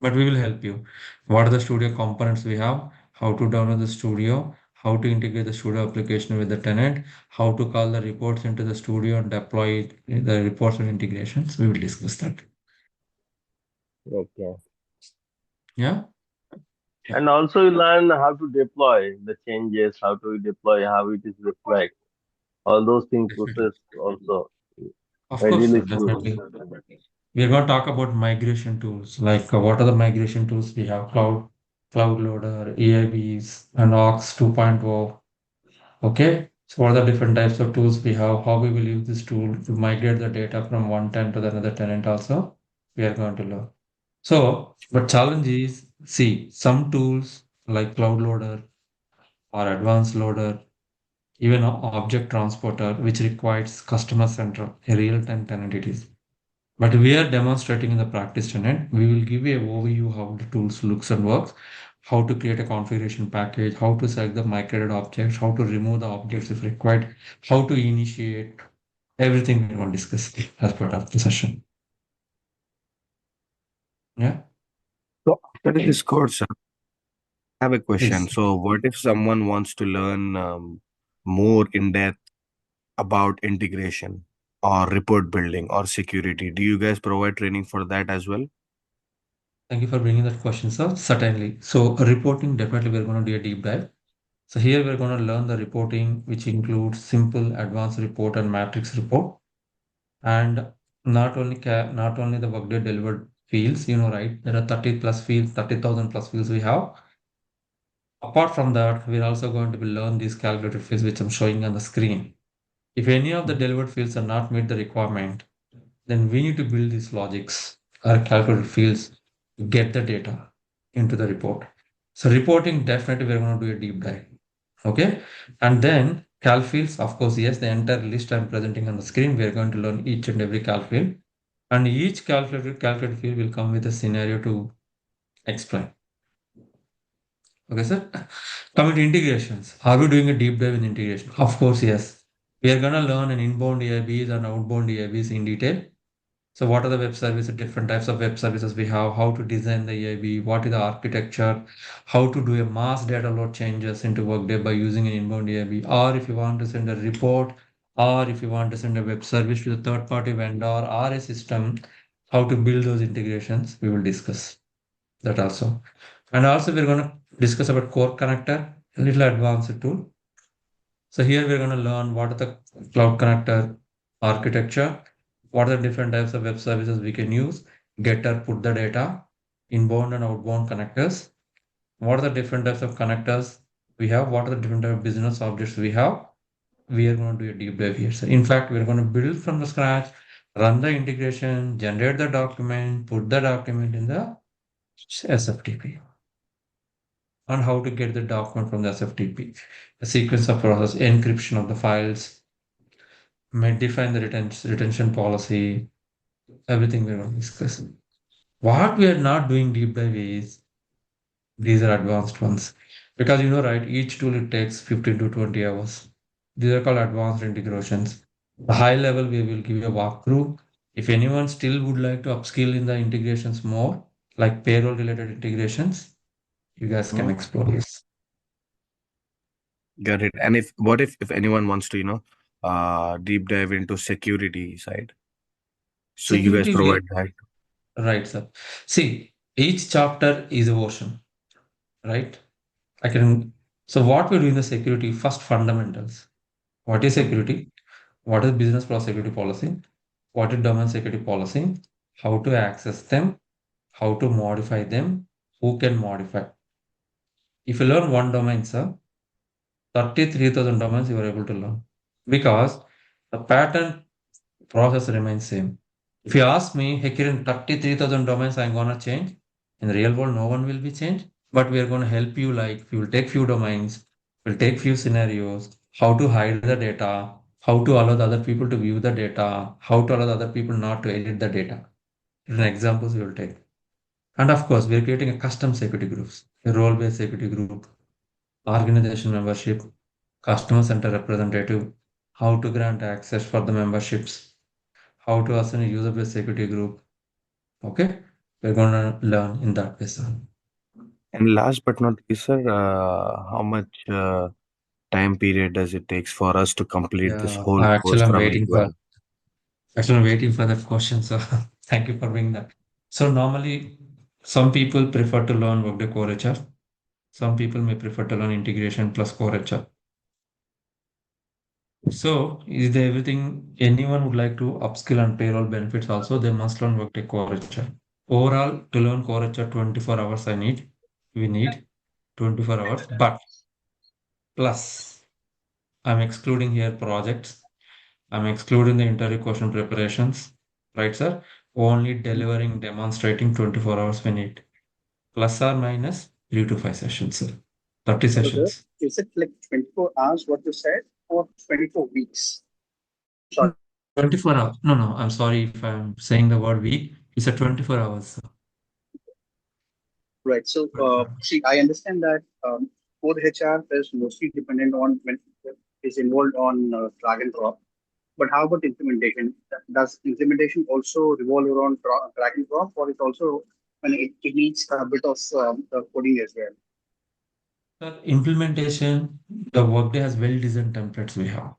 But we will help you. What are the studio components we have? How to download the studio? How to integrate the studio application with the tenant? How to call the reports into the studio and deploy the reports and integrations? We will discuss that. Okay. Yeah. And also you learn how to deploy the changes, how to deploy, how it is reflect. All those things Definitely. process also. Of course, Ideally sir. good. Definitely. We are going to talk about migration tools. Like what are the migration tools we have? Cloud Cloud Loader, EIBs, and Ox 2.0. Okay, so what are the different types of tools we have? How we will use this tool to migrate the data from one tenant to the another tenant also, we are going to learn. So, but challenge is, see, some tools like Cloud Loader or Advanced Loader, even Object Transporter, which requires customer central, a real-time tenant it is. But we are demonstrating in the practice tenant. We will give you an overview how the tools looks and works, how to create a configuration package, how to select the migrated objects, how to remove the objects if required, how to initiate, everything we want to discuss as part of the session. Yeah, So after this course, I have a question. please. So what if someone wants to learn more in depth about integration or report building or security? Do you guys provide training for that as well? Thank you for bringing that question, sir. Certainly. So reporting, definitely we're going to do a deep dive. So here we're going to learn the reporting, which includes simple, advanced report and matrix report. And not only the Workday delivered fields, right? There are 30 plus fields, 30,000 plus fields we have. Apart from that, we're also going to be learn these calculated fields, which I'm showing on the screen. If any of the delivered fields are not meet the requirement, then we need to build these logics or calculated fields to get the data into the report. So reporting, definitely we're going to do a deep dive. Okay. And then cal fields, of course, yes, the entire list I'm presenting on the screen, we're going to learn each and every cal field. And each calculated field will come with a scenario to explain. Okay, sir. Coming to integrations. Are we doing a deep dive in integration? Of course, yes. We are going to learn an inbound EIBs and outbound EIBs in detail. So what are the web services, different types of web services we have, how to design the EIB, what is the architecture, how to do a mass data load changes into Workday by using an inbound EIB, or if you want to send a report, or if you want to send a web service to the third-party vendor or a system, how to build those integrations, we will discuss that also. And also we're going to discuss about core connector, a little advanced tool. So here we're going to learn what are the cloud connector architecture, what are the different types of web services we can use, get or put the data, inbound and outbound connectors, what are the different types of connectors we have, what are the different types of business objects we have. We are going to do a deep dive here. So in fact, we're going to build from the scratch, run the integration, generate the document, put the document in the SFTP, and how to get the document from the SFTP, the sequence of process, encryption of the files, may define the retention policy, everything we're going to discuss. What we are not doing deep dive is these are advanced ones. Because right, each tool it takes 15 to 20 hours. These are called advanced integrations. The high level we will give you a walkthrough. If anyone still would like to upskill in the integrations more, like payroll related integrations, you guys can explore this. Got it. And if anyone wants to, deep dive into security side, so you guys Security, provide that. right, sir. See, each chapter is a version, right? So what we do in the security, first fundamentals. What is security? What is business process security policy? What is domain security policy? How to access them? How to modify them? Who can modify? If you learn one domain, sir, 33,000 domains you are able to learn. Because the pattern process remains same. If you ask me, hey Kiran, 33,000 domains I'm gonna change. In the real world, no one will be changed, but we are going to help you. Like we will take few domains, we'll take few scenarios, how to hide the data, how to allow the other people to view the data, how to allow the other people not to edit the data. Different examples we will take. And of course, we are creating a custom security groups, a role-based security group, organization membership, customer center representative, how to grant access for the memberships, how to assign a user-based security group. Okay, we're gonna learn in that way, sir. And last but not least, sir, how much time period does it takes for us to complete this Yeah, whole course actually, I'm from A waiting to for N? actually I'm waiting for that question. So thank you for bringing that. So normally, some people prefer to learn Workday Core HR. Some people may prefer to learn integration plus Core HR. So is there everything anyone would like to upskill on payroll benefits also? They must learn Workday Core HR. Overall, to learn Core HR, 24 hours I need. we need 24 hours, but plus I'm excluding here projects. I'm excluding the interview question preparations, right, sir? Only delivering, demonstrating 24 hours we need. Plus or minus 3 to 5 sessions, sir. 30 So sessions. is it like 24 hours, what you said, or 24 weeks? Sorry. 24 hours. No, I'm sorry if I'm saying the word week. It's a 24 hours, sir. Right. So, 24 hours. see, I understand that core HR is mostly dependent on when is involved on drag and drop. But how about implementation? Does implementation also revolve around drag and drop, or it also when it needs a bit of coding as well? Sir, implementation, the Workday has well-designed templates we have.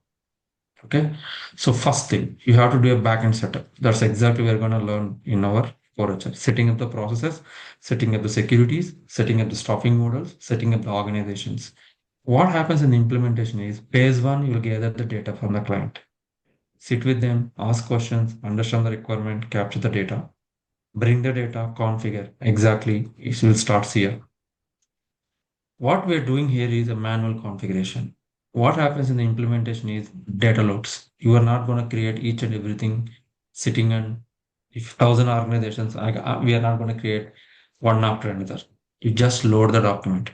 Okay. So first thing, you have to do a backend setup. That's exactly what we're going to learn in our core HR. Setting up the processes, setting up the securities, setting up the staffing models, setting up the organizations. What happens in the implementation is phase one, you'll gather the data from the client. Sit with them, ask questions, understand the requirement, capture the data, bring the data, configure. Exactly, it will start here. What we're doing here is a manual configuration. What happens in the implementation is data loads. You are not going to create each and everything sitting on if 1,000 organizations, we are not going to create one after another. You just load the document.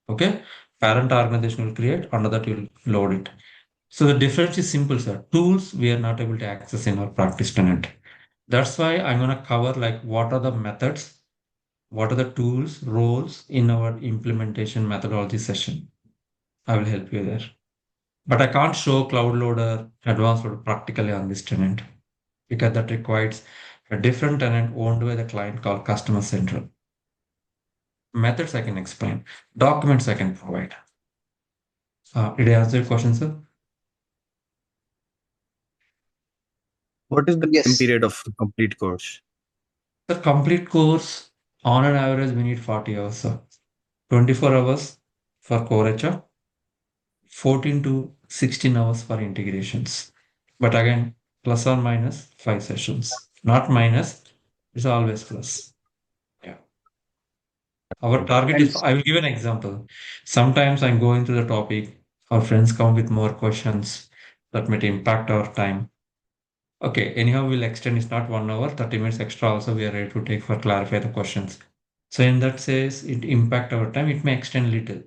Okay? Parent organization will create, under that you'll load it. So the difference is simple, sir. Tools we are not able to access in our practice tenant. That's why I'm going to cover like what are the methods, what are the tools, roles in our implementation methodology session. I will help you there. But I can't show cloud loader, advanced loader practically on this tenant because that requires a different tenant owned by the client called Customer Central. Methods I can explain, documents I can provide. Did I answer your question, sir? What is the time Yes. period of the complete course? The complete course, on an average, we need 40 hours, sir. 24 hours for core HR, 14 to 16 hours for integrations. But again, plus or minus 5 sessions. Not minus, it's always plus. Yeah. Our target is, And I will give an example. Sometimes I'm going through the topic, our friends come with more questions that might impact our time. Okay, anyhow, we'll extend, it's not 1 hour, 30 minutes extra also we are ready to take for clarify the questions. So in that case, it impact our time, it may extend little.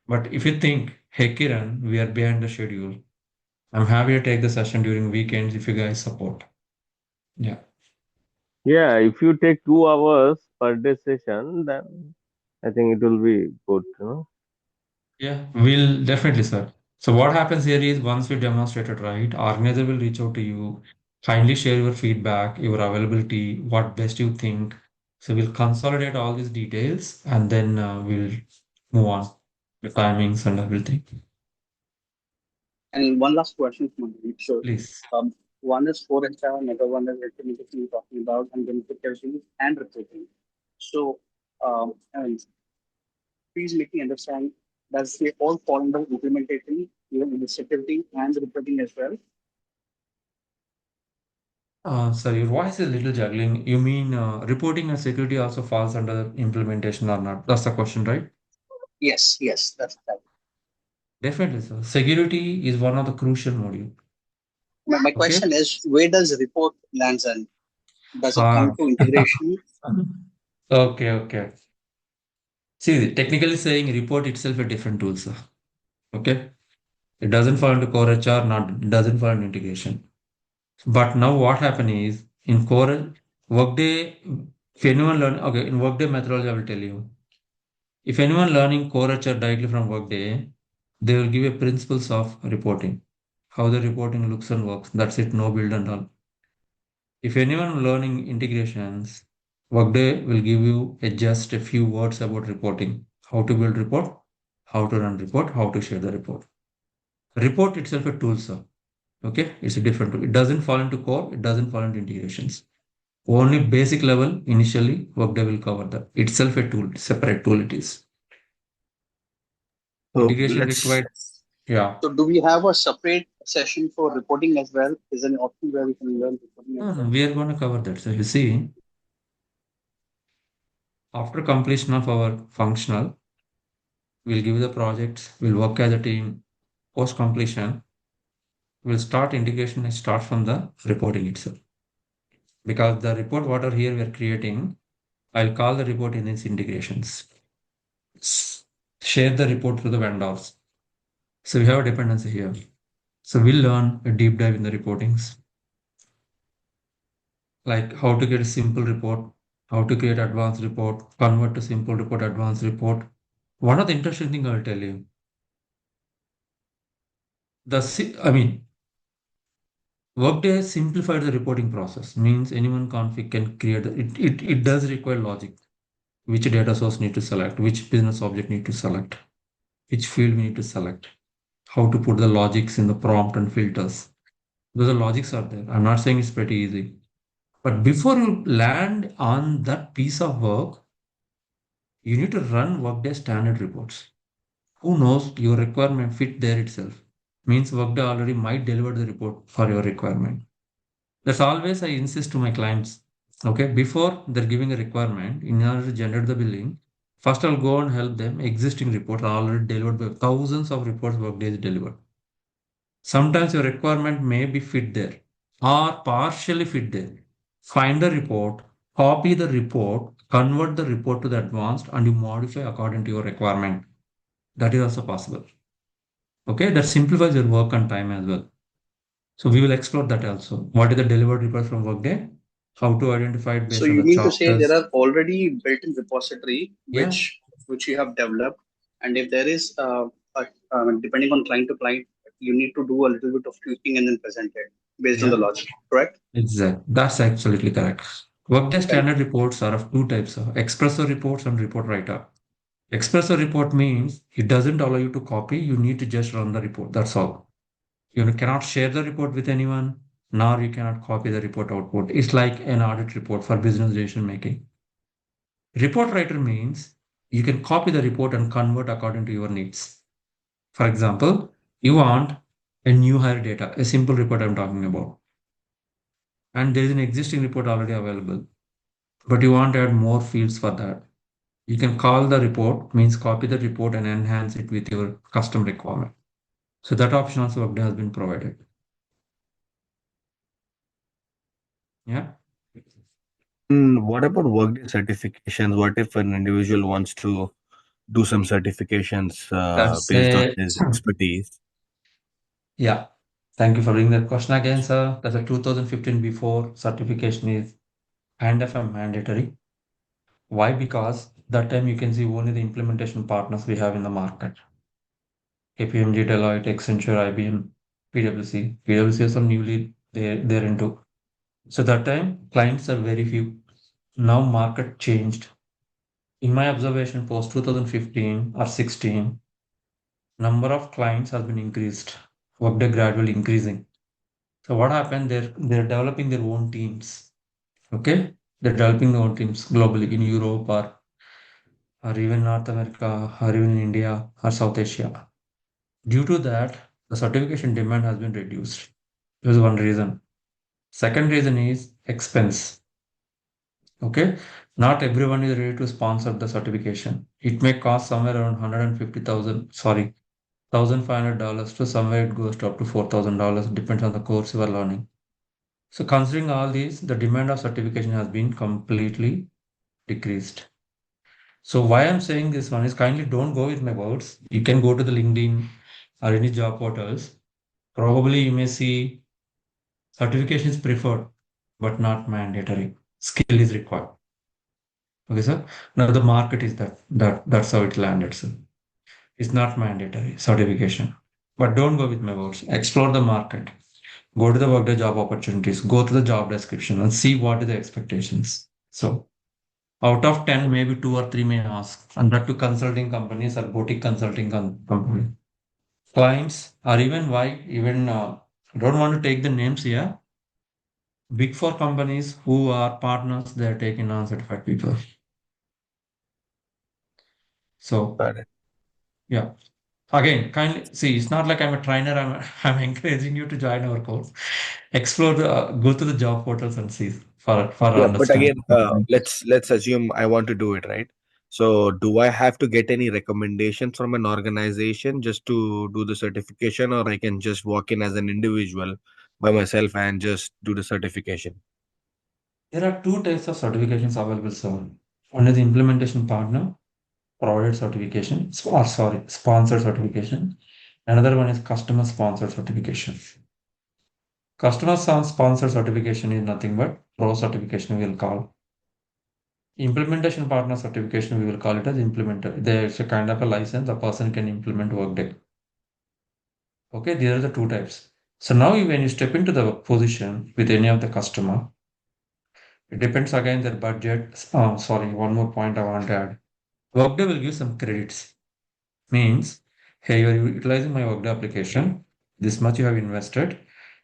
But if you think, hey Kiran, we are behind the schedule, I'm happy to take the session during weekends if you guys support. Yeah. Yeah, if you take 2 hours per day session, then I think it will be good, you know. Yeah, we'll definitely, sir. So what happens here is once we demonstrate it right, organizer will reach out to you, kindly share your feedback, your availability, what best you think. So we'll consolidate all these details and then we'll move on the timings and everything. and one last question from me. So, Please. one is core HR, another one is implementation you're talking about, and then security and reporting. So, and please make me understand, does they all fall under implementation, even in the security and the reporting as well? Sorry, your voice is a little juggling. You mean reporting and security also falls under implementation or not? That's the question, right? Yes, that's right. Definitely, sir. Security is one of the crucial module. My Okay. question is, where does report lands in? Does it Ah. come to integration? Okay. See, technically saying report itself a different tool, sir. Okay. It doesn't fall into core HR, not it doesn't fall into integration. But now what happened is in core Workday, if anyone learn okay, in Workday methodology, I will tell you. If anyone learning core HR directly from Workday, they will give you principles of reporting, how the reporting looks and works. That's it, no build and all. If anyone learning integrations, Workday will give you just a few words about reporting, how to build report, how to run report, how to share the report. Report itself a tool, sir. Okay, it's a different tool. It doesn't fall into core, it doesn't fall into integrations. Only basic level initially Workday will cover that. Itself a tool, separate tool it is. So Integration let's required. Yeah. So, do we have a separate session for reporting as well? Is there an option where we can learn reporting as well? We are going to cover that. So you see, After completion of our functional, we'll give the projects, we'll work as a team. Post completion, we'll start integration and start from the reporting itself. Because the report what are here we are creating, I'll call the report in its integrations. Share the report to the vendors. So we have a dependency here. So we'll learn a deep dive in the reportings, like how to get a simple report, how to create advanced report, convert to simple report, advanced report. One of the interesting thing I'll tell you, I mean, Workday simplified the reporting process, means anyone config can create, it does require logic, which data source need to select, which business object need to select, which field we need to select, how to put the logics in the prompt and filters. Those are logics are there. I'm not saying it's pretty easy. But before you land on that piece of work, you need to run Workday standard reports. Who knows your requirement fit there itself? Means Workday already might deliver the report for your requirement. That's always I insist to my clients. Okay, before they're giving a requirement, in order to generate the billing, first I'll go and help them. Existing reports are already delivered by thousands of reports Workday is delivered. Sometimes your requirement may be fit there or partially fit there. Find the report, copy the report, convert the report to the advanced, and you modify according to your requirement. That is also possible. Okay, that simplifies your work and time as well. So we will explore that also. What is the delivered report from Workday? How to identify it based So on you the mean to say chapters. there are already built-in repository Yeah, which you have developed, and if there is depending on client to client, you need to do a little bit of tweaking and then present it based on the yeah, logic, correct? exactly. That's absolutely correct. Workday Right. standard reports are of two types of expressor reports and report writer. Expressor report means it doesn't allow you to copy, you need to just run the report. That's all. You cannot share the report with anyone, nor you cannot copy the report output. It's like an audit report for business decision making. Report writer means you can copy the report and convert according to your needs. For example, you want a new hire data, a simple report I'm talking about, and there is an existing report already available, but you want to add more fields for that. You can call the report, means copy the report and enhance it with your custom requirement. So that option also Workday has been provided. Yeah. What about Workday certifications? What if an individual wants to do some certifications That's based on his expertise? yeah. Thank you for bringing that question again, sir. That's a 2015 before certification is kind of a mandatory. Why? Because that time you can see only the implementation partners we have in the market. KPMG, Deloitte, Accenture, IBM, PwC. PwC is some newly they're into. So that time clients are very few. Now market changed. In my observation, post 2015 or 16, number of clients has been increased. Workday gradually increasing. So what happened? They're developing their own teams. Okay, they're developing their own teams globally in Europe or even North America or even in India or South Asia. Due to that, the certification demand has been reduced. This is one reason. Second reason is expense. Okay, not everyone is ready to sponsor the certification. It may cost somewhere around 150,000, sorry, $1,500 to somewhere it goes to up to $4,000, depends on the course you are learning. So considering all these, the demand of certification has been completely decreased. So why I'm saying this one is kindly don't go with my words. You can go to the LinkedIn or any job portals. Probably you may see certification is preferred, but not mandatory. Skill is required. Okay, sir. Now the market is that's how it landed, sir. It's not mandatory certification. But don't go with my words. Explore the market. Go to the Workday job opportunities. Go to the job description and see what are the expectations. So out of 10, maybe two or three may ask. And that to consulting companies or boutique consulting company. Clients or even why even don't want to take the names here. Big four companies who are partners, they're taking non-certified people. So Got it. yeah. Again, kindly see, it's not like I'm a trainer. I'm I'm encouraging you to join our course. Explore the go to the job portals and see. for Yeah, but understanding. again, let's assume I want to do it, right? So, do I have to get any recommendations from an organization just to do the certification, or I can just walk in as an individual by myself and just do the certification? There are two types of certifications available, sir. One is implementation partner provided certification, or sorry, sponsored certification. Another one is customer sponsored certification. Customer sponsored certification is nothing but pro certification we will call. Implementation partner certification we will call it as implementer. There's a kind of a license a person can implement Workday. Okay, these are the two types. So now when you step into the position with any of the customer, it depends again their budget. Sorry, one more point I want to add. Workday will give some credits. Means, hey, you're utilizing my Workday application. This much you have invested.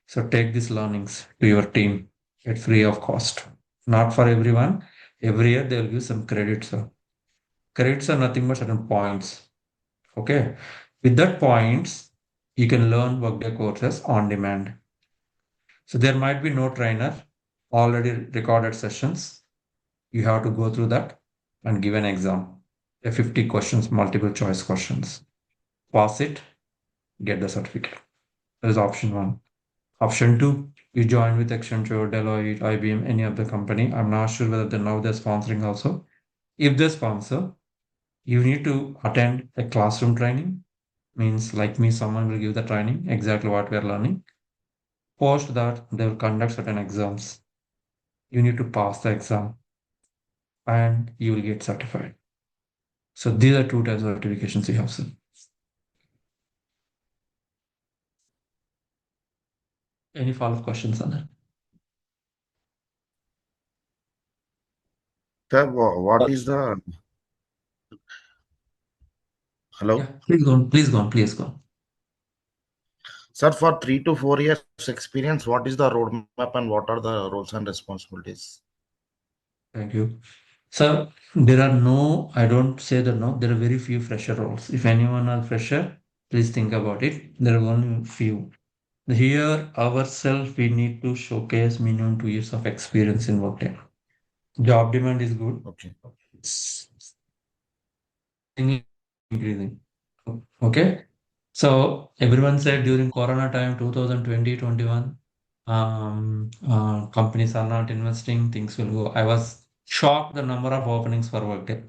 So take these learnings to your team at free of cost. Not for everyone. Every year they will give some credits. Credits are nothing but certain points. Okay. With that points, you can learn Workday courses on demand. So there might be no trainer, already recorded sessions. You have to go through that and give an exam. A 50 questions, multiple choice questions. Pass it, get the certificate. That is option one. Option two, you join with Accenture, Deloitte, IBM, any of the company. I'm not sure whether they're sponsoring also. If they sponsor, you need to attend a classroom training. Means like me, someone will give the training, exactly what we are learning. Post that, they will conduct certain exams. You need to pass the exam and you will get certified. So these are two types of certifications you have, sir. Any follow-up questions on that? Sir, what is the hello? Yeah, please go on, please go on, please go on. Sir, for 3 to 4 years experience, what is the roadmap and what are the roles and responsibilities? Thank you. So there are no, I don't say that no, there are very few fresher roles. If anyone are fresher, please think about it. There are only few. Here ourselves, we need to showcase minimum 2 years of experience in Workday. Job demand is good. Okay. Increasing. Okay. So everyone said during Corona time, 2020-21, companies are not investing, things will go. I was shocked the number of openings for Workday.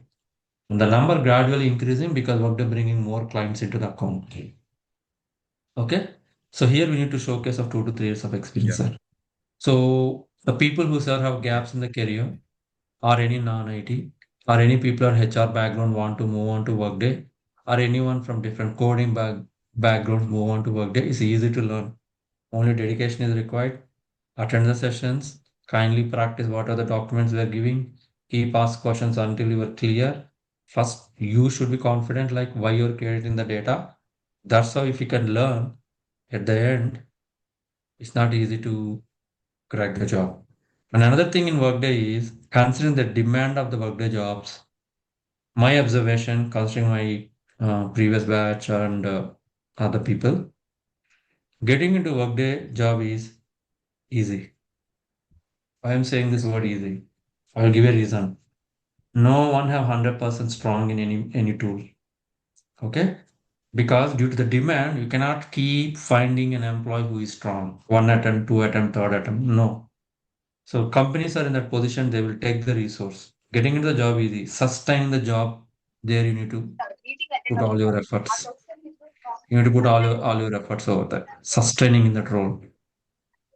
The number gradually increasing because Workday bringing more clients into the account. Okay. So here we need to showcase of 2 to 3 years of experience, Yeah. sir. So the people who sir have gaps in the career or any non-IT or any people or HR background want to move on to Workday or anyone from different coding backgrounds move on to Workday, it's easy to learn. Only dedication is required. Attend the sessions. Kindly practice what are the documents we are giving. Keep ask questions until you are clear. First, you should be confident like why you're creating the data. That's how if you can learn at the end, it's not easy to crack the job. And another thing in Workday is considering the demand of the Workday jobs. My observation, considering my previous batch and other people, getting into Workday job is easy. I am saying this word easy. I will give a reason. No one have 100% strong in any tool. Okay? Because due to the demand, you cannot keep finding an employee who is strong. One attempt, two attempt, third attempt. No. So companies are in that position, they will take the resource. Getting into the job easy. Sustaining the job, there you need to put all your efforts. You need to put all your efforts over there. Sustaining in that role.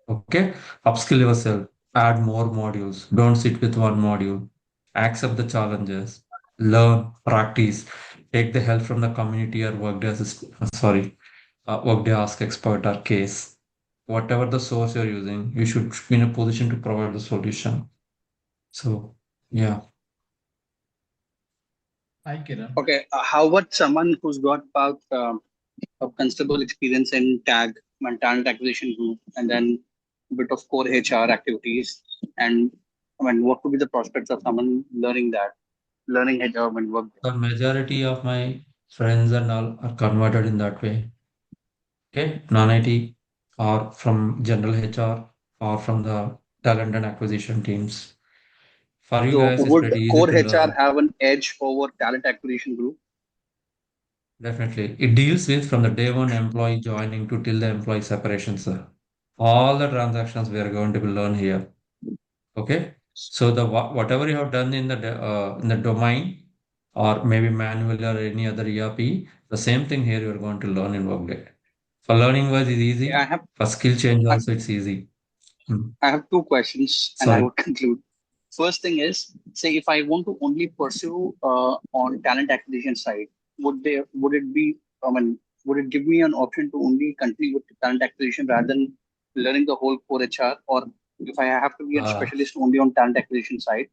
Okay? Upskill yourself. Add more modules. Don't sit with one module. Accept the challenges. Learn, practice. Take the help from the community or Workday Ask Expert or case. Whatever the source you're using, you should be in a position to provide the solution. So, yeah. Okay, how about someone who's got about a considerable experience in tag and talent acquisition group, and then a bit of core HR activities? And I mean, what would be the prospects of someone learning HR and work? The majority of my friends and all are converted in that way. Okay, non-IT or from general HR or from the talent and acquisition teams. For you So guys, it's would pretty easy core to HR learn. have an edge over talent acquisition group? Definitely. It deals with from the day one employee joining to till the employee separation, sir. All the transactions we are going to be learn here. Okay. So the whatever you have done in the domain or maybe manual or any other ERP, the same thing here you're going to learn in Workday. For learning wise is Okay, I easy. have For skill change I, also it's easy. Hmm. I have two questions and I Sorry. would conclude. First thing is, say if I want to only pursue on talent acquisition side, would it be I mean would it give me an option to only continue with talent acquisition rather than learning the whole core HR, or if I have to be a Ah, specialist only on talent acquisition side?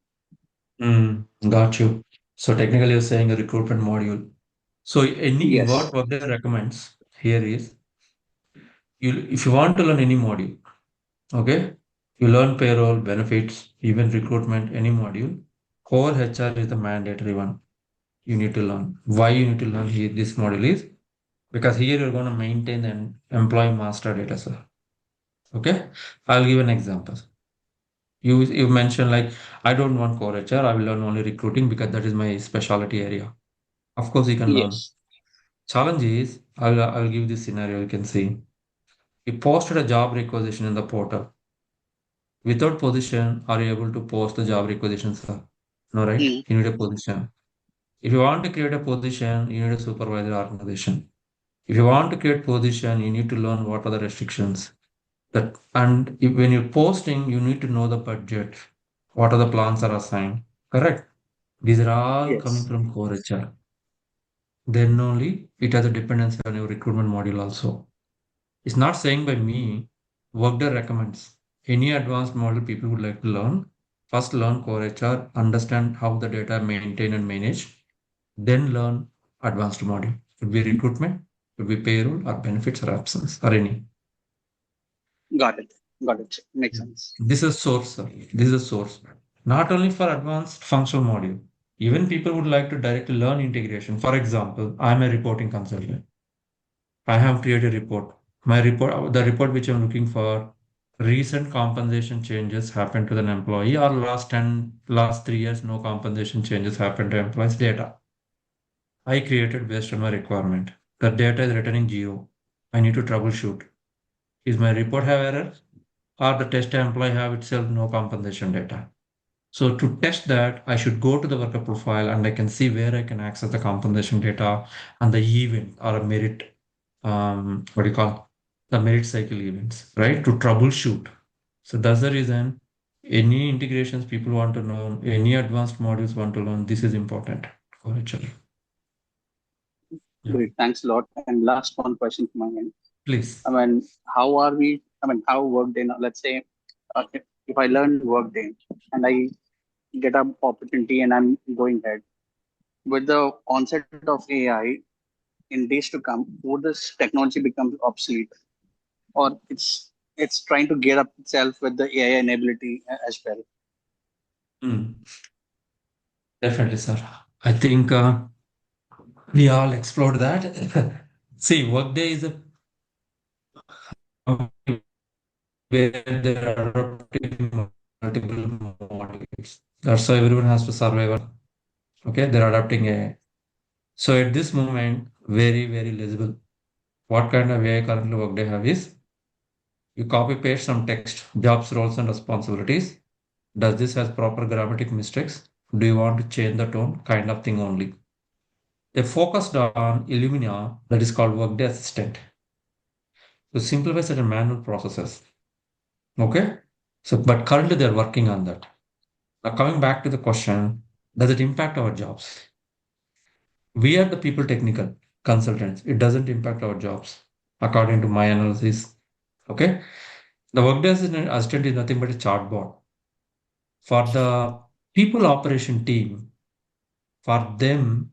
got you. So technically you're saying a recruitment module. So any what Yes. Workday recommends here is you if you want to learn any module, okay, you learn payroll, benefits, even recruitment, any module. Core HR is the mandatory one you need to learn. Why you need to learn here this module is because here you're going to maintain the employee master data, sir. Okay, I'll give an example. You mentioned like I don't want core HR, I will learn only recruiting because that is my specialty area. Of course, you can learn. Yes. Challenge is I will give this scenario. You can see you posted a job requisition in the portal. Without position, are you able to post the job requisition, sir? No, right? Mm, You need a position. If you want to create a position, you need a supervisor organization. If you want to create position, you need to learn what are the restrictions. That and when you're posting, you need to know the budget. What are the plans are assigned? Correct. These are all coming yes. from core HR. Then only it has a dependency on your recruitment module also. It's not saying by me. Workday recommends any advanced model people would like to learn. First, learn core HR, understand how the data are maintained and managed. Then learn advanced module. Could be recruitment, could be payroll, or benefits or absence, or any. Got it. Got it. Makes Yeah. sense. This is source, sir. This is a source. Not only for advanced functional module. Even people would like to directly learn integration. For example, I'm a reporting consultant. I have created a report. My report, the report which I'm looking for, recent compensation changes happened to an employee, or last 3 years, no compensation changes happened to employees' data. I created based on my requirement. The data is returning zero. I need to troubleshoot. Is my report have error, or the test employee have itself no compensation data? So to test that, I should go to the worker profile and I can see where I can access the compensation data and the event or a merit, what do you call the merit cycle events, right? To troubleshoot. So that's the reason any integrations people want to know, any advanced modules want to learn, this is important for HR. Yeah, Great. Thanks a lot. And last one question from my end. I please. mean, how are we? I mean, how Workday now? Let's say, if I learn Workday and I get an opportunity and I'm going ahead with the onset of AI in days to come, would this technology become obsolete, or it's trying to gear up itself with the AI enability as well? Hmm. Definitely, sir. I think we all explored that. See, Workday is a where they're adopting multiple modules. That's why everyone has to survive. Okay, they're adopting AI. So at this moment, very, very legible. What kind of AI currently Workday have is you copy paste some text, jobs, roles, and responsibilities. Does this has proper grammatic mistakes? Do you want to change the tone? Kind of thing only. They focused on Illumina, that is called Workday Assistant, to simplify certain manual processes. Okay? So, but currently they're working on that. Now, coming back to the question, does it impact our jobs? We are the people technical consultants. It doesn't impact our jobs, according to my analysis. Okay? The Workday assistant is nothing but a chatbot. For the people operation team, for them,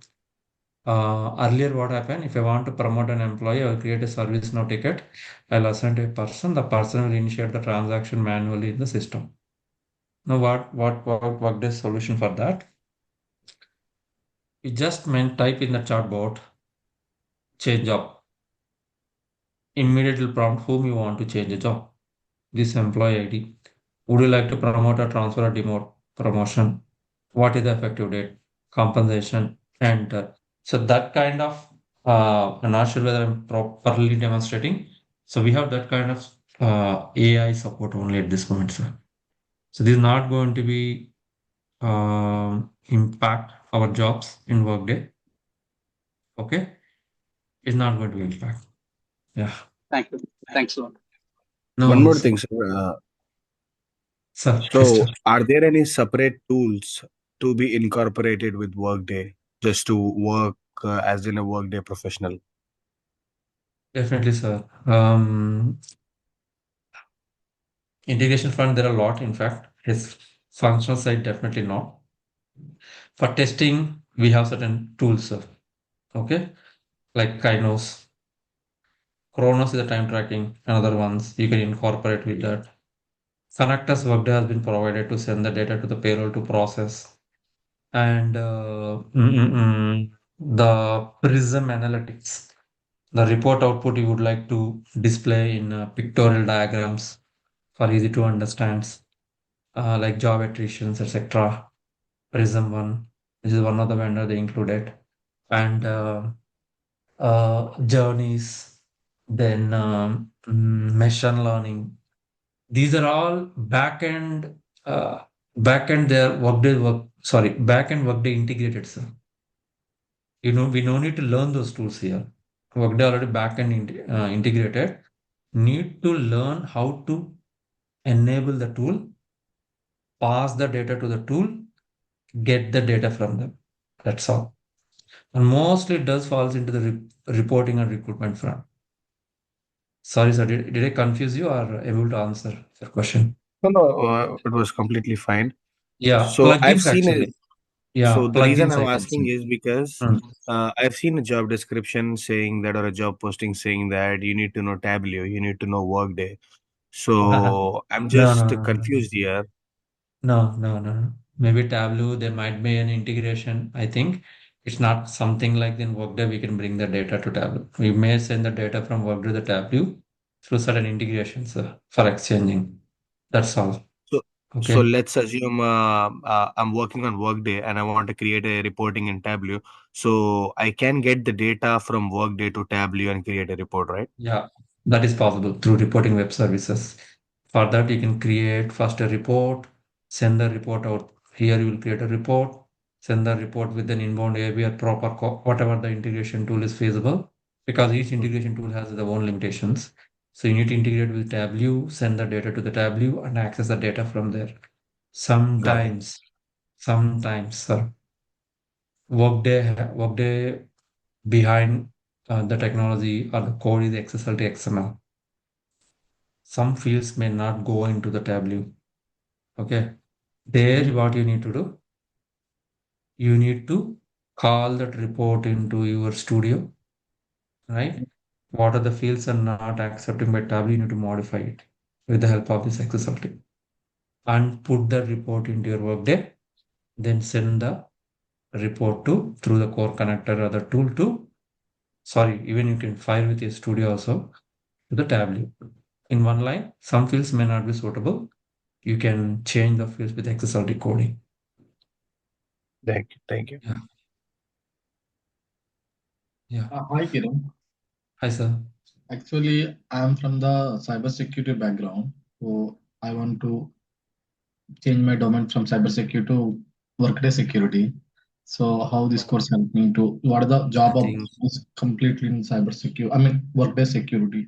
earlier what happened, if I want to promote an employee, I will create a service now ticket. I'll assign to a person. The person will initiate the transaction manually in the system. Now, what Workday solution for that? You just meant type in the chatbot, change job. Immediately prompt whom you want to change a job. This employee ID. Would you like to promote or transfer or demote? Promotion. What is the effective date? Compensation. Enter. So that kind of, I'm not sure whether I'm properly demonstrating. So we have that kind of AI support only at this moment, sir. So this is not going to be impact our jobs in Workday. Okay, it's not going to impact. Yeah. Thank you. Thanks a lot. No One more worries. thing, sir. Sir, please So, tell. are there any separate tools to be incorporated with Workday just to work as in a Workday professional? Definitely, sir. Integration front, there are a lot, in fact. His functional side, definitely not. For testing, we have certain tools, sir. Okay, like Kainos. Chronos is the time tracking, another ones you can incorporate with that. Connectors Workday has been provided to send the data to the payroll to process. And the Prism Analytics, the report output you would like to display in pictorial diagrams for easy to understand, like job attritions, etc. Prism one, this is one of the vendor they included, and journeys, then machine learning. These are all back-end their back-end Workday integrated, sir. We no need to learn those tools here. Workday already back-end integrated. Need to learn how to enable the tool, pass the data to the tool, get the data from them. That's all. And mostly it does falls into the reporting and recruitment front. Sorry, sir. Did I confuse you or able to answer your question? No, it was completely fine. Yeah, So, I've plugins seen actually. it. So, Yeah, the reason plugins I'm I can asking say. is because Hmm. I've seen a job description saying that, or a job posting saying that you need to know Tableau, you need to know Workday. So, I'm No, just no, no, no, no. confused here. No, no, no, no. Maybe Tableau, there might be an integration. I think it's not something like in Workday, we can bring the data to Tableau. We may send the data from Workday to Tableau through certain integrations for exchanging. That's all. So, so Okay. let's assume I'm working on Workday and I want to create a reporting in Tableau. So I can get the data from Workday to Tableau and create a report, right? Yeah, that is possible through reporting web services. For that, you can create first a report, send the report out. Here you will create a report, send the report with an inbound API or proper whatever the integration tool is feasible, because each Mm. integration tool has their own limitations. So you need to integrate with Tableau, send the data to the Tableau, and access the data from there. Got it. Sometimes, sir, Workday behind the technology or the code is XSLT XML. Some fields may not go into the Tableau. Okay. There, what you need to do, you need to call that report into your studio, right? What are the fields are not accepted by Tableau, you need to modify it with the help of this XSLT and put the report into your Workday, then send the report to through the core connector or the tool to, sorry, even you can file with your studio also to the Tableau. In one line, some fields may not be suitable. You can change the fields with XSLT coding. Thank you. Thank you. Yeah. Yeah. Hi, Kiran. Hi, sir. Actually, I'm from the cybersecurity background, so I want to change my domain from cybersecurity to workday security. So, how this course helped me to what are the I job think opportunities completely in cybersecurity? I mean, workday security.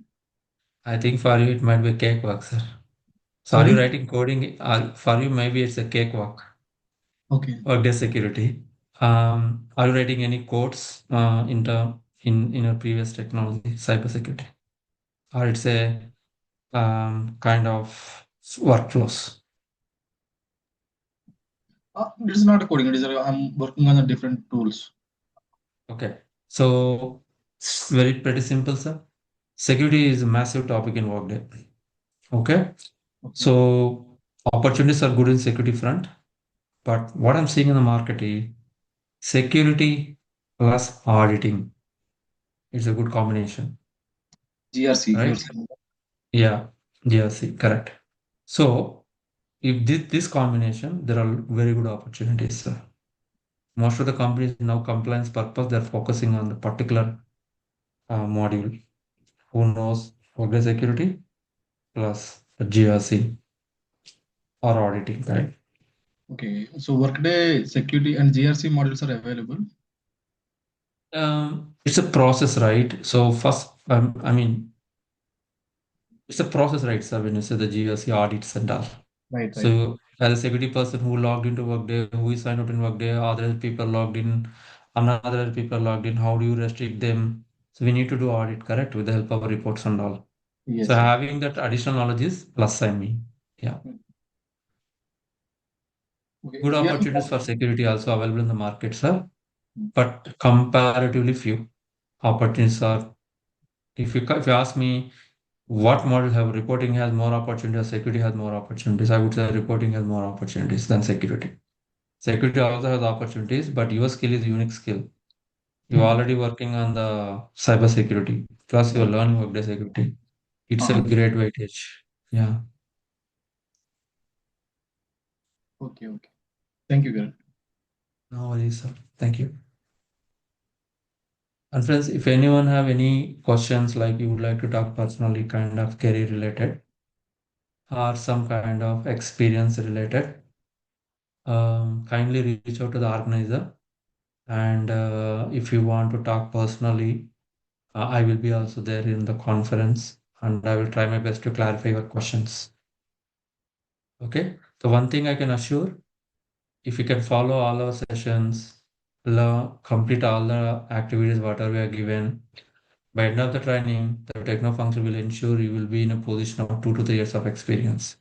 I think for you it might be a cakewalk, sir. So are you Sorry. writing coding? For you maybe it's a cakewalk. Okay. Workday security. Are you writing any codes in your previous technology, cybersecurity, or it's a kind of workflows? This is not a coding. It is I'm working on the different tools. Okay, so it's pretty simple, sir. Security is a massive topic in Workday. Okay, Okay. so opportunities are good in security front, but what I'm seeing in the market is security plus auditing. It's a good combination, GRC. You're right? saying. Yeah, GRC, correct. So if this combination, there are very good opportunities, sir. Most of the companies now compliance purpose, they're focusing on the particular module. Who knows Workday security plus GRC or auditing, right? Okay, so Workday security and GRC modules are available. It's a process, right? So first, I mean, it's a process, right, sir, when you say the GRC audits and all. Right, right. So as a security person who logged into Workday, who is signed up in Workday, other people logged in, another people logged in, how do you restrict them? So we need to do audit, correct, with the help of reports and all. Yes, So sir. having that additional knowledge is plus, I mean. Yeah. Okay, Good here opportunities for security also available in the market, sir, Mm. but comparatively few opportunities are. If you ask me what model have reporting has more opportunities, or security has more opportunities, I would say reporting has more opportunities than security. Security also has opportunities, but your skill is unique skill. You're Mm. already working on the cyber security, plus you're learning Workday security. It's a great weightage. Yeah. Okay, okay. Thank you, Kiran. No worries, sir. Thank you. And friends, if anyone have any questions like you would like to talk personally, kind of career related or some kind of experience related, kindly reach out to the organizer. And if you want to talk personally, I will be also there in the conference and I will try my best to clarify your questions. Okay. So one thing I can assure, if you can follow all our sessions, complete all the activities, whatever we are given, by end of the training, the techno function will ensure you will be in a position of 2 to 3 years of experience.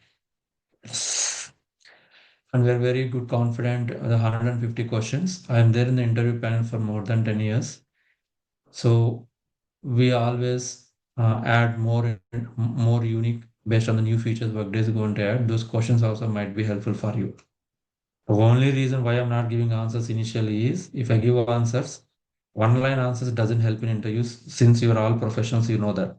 And we're very good confident the 150 questions. I am there in the interview panel for more than 10 years. So we always add more unique based on the new features Workday is going to add. Those questions also might be helpful for you. The only reason why I'm not giving answers initially is if I give answers, one line answers doesn't help in interviews since you're all professionals, you know that.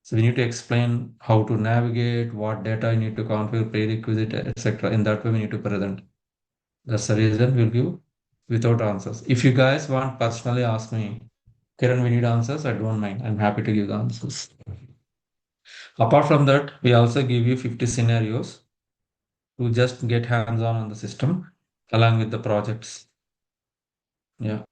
So we need to explain how to navigate, what data you need to configure, prerequisite, etc. In that way, we need to present. That's the reason we'll give without answers. If you guys want personally ask me, Kiran, we need answers, I don't mind. I'm happy to give the answers. Apart from that, we also give you 50 scenarios to just get hands-on on the system along with the projects. Yeah.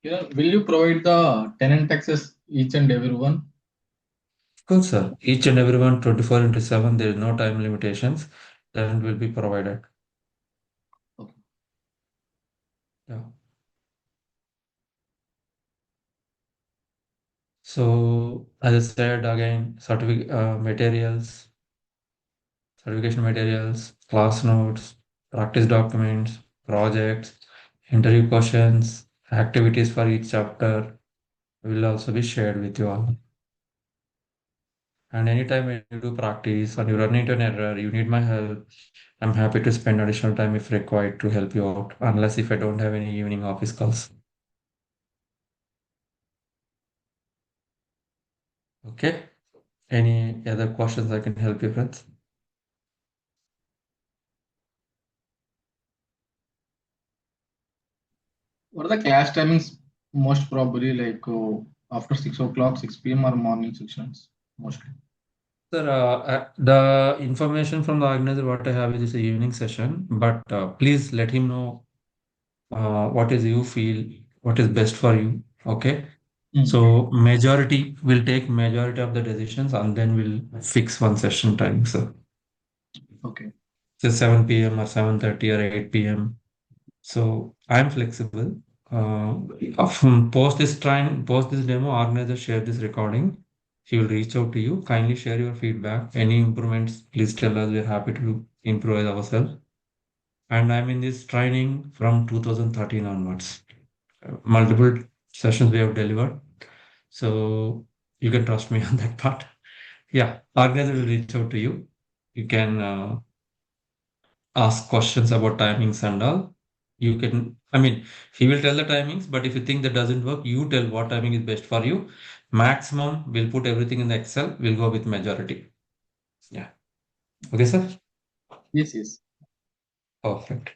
Kiran, will you provide the tenant access each and every one? Of course, sir. Each and every one 24/7, there is no time limitations. That will be provided. Okay. Yeah. So, as I said again, certification materials, class notes, practice documents, projects, interview questions, activities for each chapter will also be shared with you all. And anytime when you do practice and you run into an error, you need my help, I'm happy to spend additional time if required to help you out, unless if I don't have any evening office calls. Okay? Any other questions I can help you with? What are the class timings? Most probably like after 6 o'clock, 6 p.m. or morning sections mostly. Sir, the information from the organizer, what I have is a evening session, but please let him know what is you feel, what is best for you. Okay. Mm. So majority will take majority of the decisions and then we'll fix one session time. So Okay. say 7 p.m. or 7:30 or 8 p.m. So I'm flexible. Post this demo, organizer share this recording. He will reach out to you. Kindly share your feedback. Any improvements, please tell us. We're happy to improve ourselves. And I'm in this training from 2013 onwards. Multiple sessions we have delivered. So you can trust me on that part. Yeah, organizer will reach out to you. You can ask questions about timings and all. You can, I mean, he will tell the timings, but if you think that doesn't work, you tell what timing is best for you. Maximum, we'll put everything in the Excel, we'll go with majority. Okay, sir? Yes, yes. Perfect.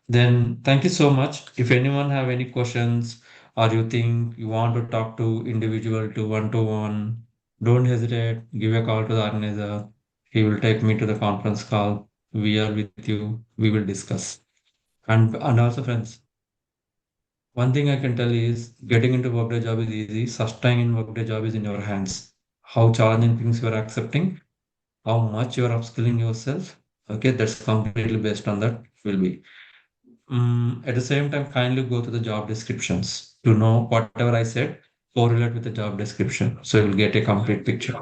Then thank you so much. If anyone have any questions or you think you want to talk to individual to one-to-one, don't hesitate. Give a call to the organizer. He will take me to the conference call. We are with you. We will discuss. And also, friends, one thing I can tell is getting into Workday job is easy. Sustaining in Workday job is in your hands. How challenging things you are accepting, how much you are upskilling yourself. Okay, that's completely based on that will be. At the same time, kindly go to the job descriptions to know whatever I said, correlate with the job description. So you'll get a complete picture.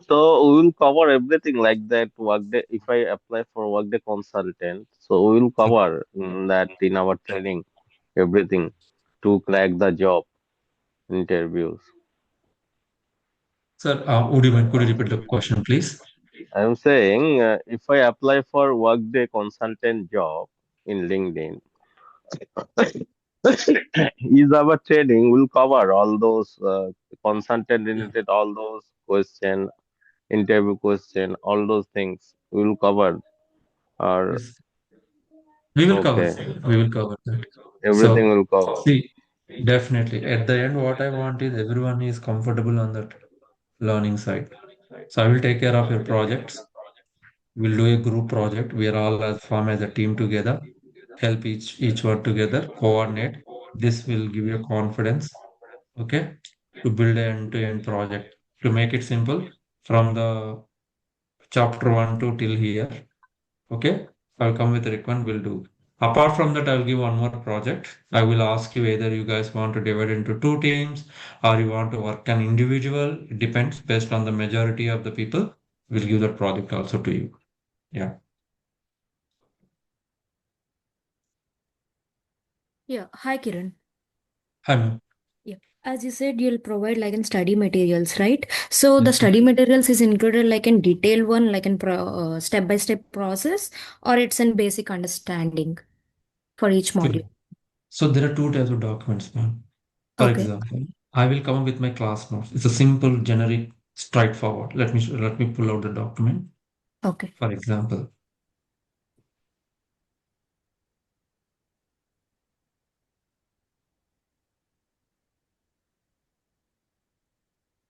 So we will cover everything like that Workday. If I apply for Workday consultant, so we will So, cover that in our training, everything to crack the job interviews. sir, would you mind, could you repeat the question, please? I am saying if I apply for Workday consultant job in LinkedIn, is our training will cover all those consultant Yeah. related, all those question, interview question, all those things we will cover. Or Yes. We will cover, okay, sir. We will cover that. everything So, will cover. see, definitely at the end, what I want is everyone is comfortable on that learning side. So I will take care of your projects. We'll do a group project. We are all as form as a team together, help each one together, coordinate. This will give you confidence, okay, to build an end-to-end project. To make it simple, from the chapter one to till here, okay, I'll come with a requirement, we'll do. Apart from that, I'll give one more project. I will ask you whether you guys want to divide into two teams or you want to work an individual. It depends based on the majority of the people. We'll give that project also to you. Yeah. Yeah. Hi, Kiran. Hi, ma'am. Yeah. As you said, you'll provide like in study materials, right? So the Yes, ma'am. study materials is included like in detail one, like in step by step process, or it's in basic understanding for each Sure. module. So there are two types of documents, ma'am. For Okay. example, I will come up with my class notes. It's a simple, generic, straightforward. Let me pull out the document. Okay. For example,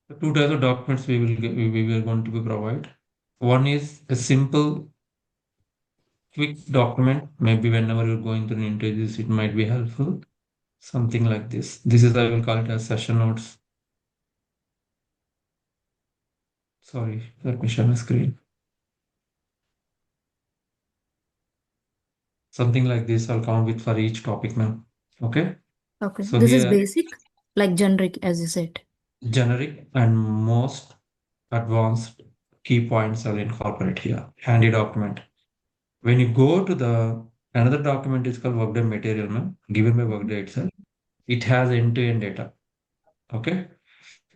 the two types of documents we are going to be provide. One is a simple, quick document. Maybe whenever you're going through an interviews, it might be helpful. Something like this. This is I will call it as session notes. Sorry, let me share my screen. Something like this I'll come with for each topic, ma'am. Okay. Okay. So This is here, basic, like generic, as you said. generic and most advanced key points I'll incorporate here. Handy document. When you go to the another document is called Workday material, ma'am, given by Workday itself. It has end-to-end data. Okay.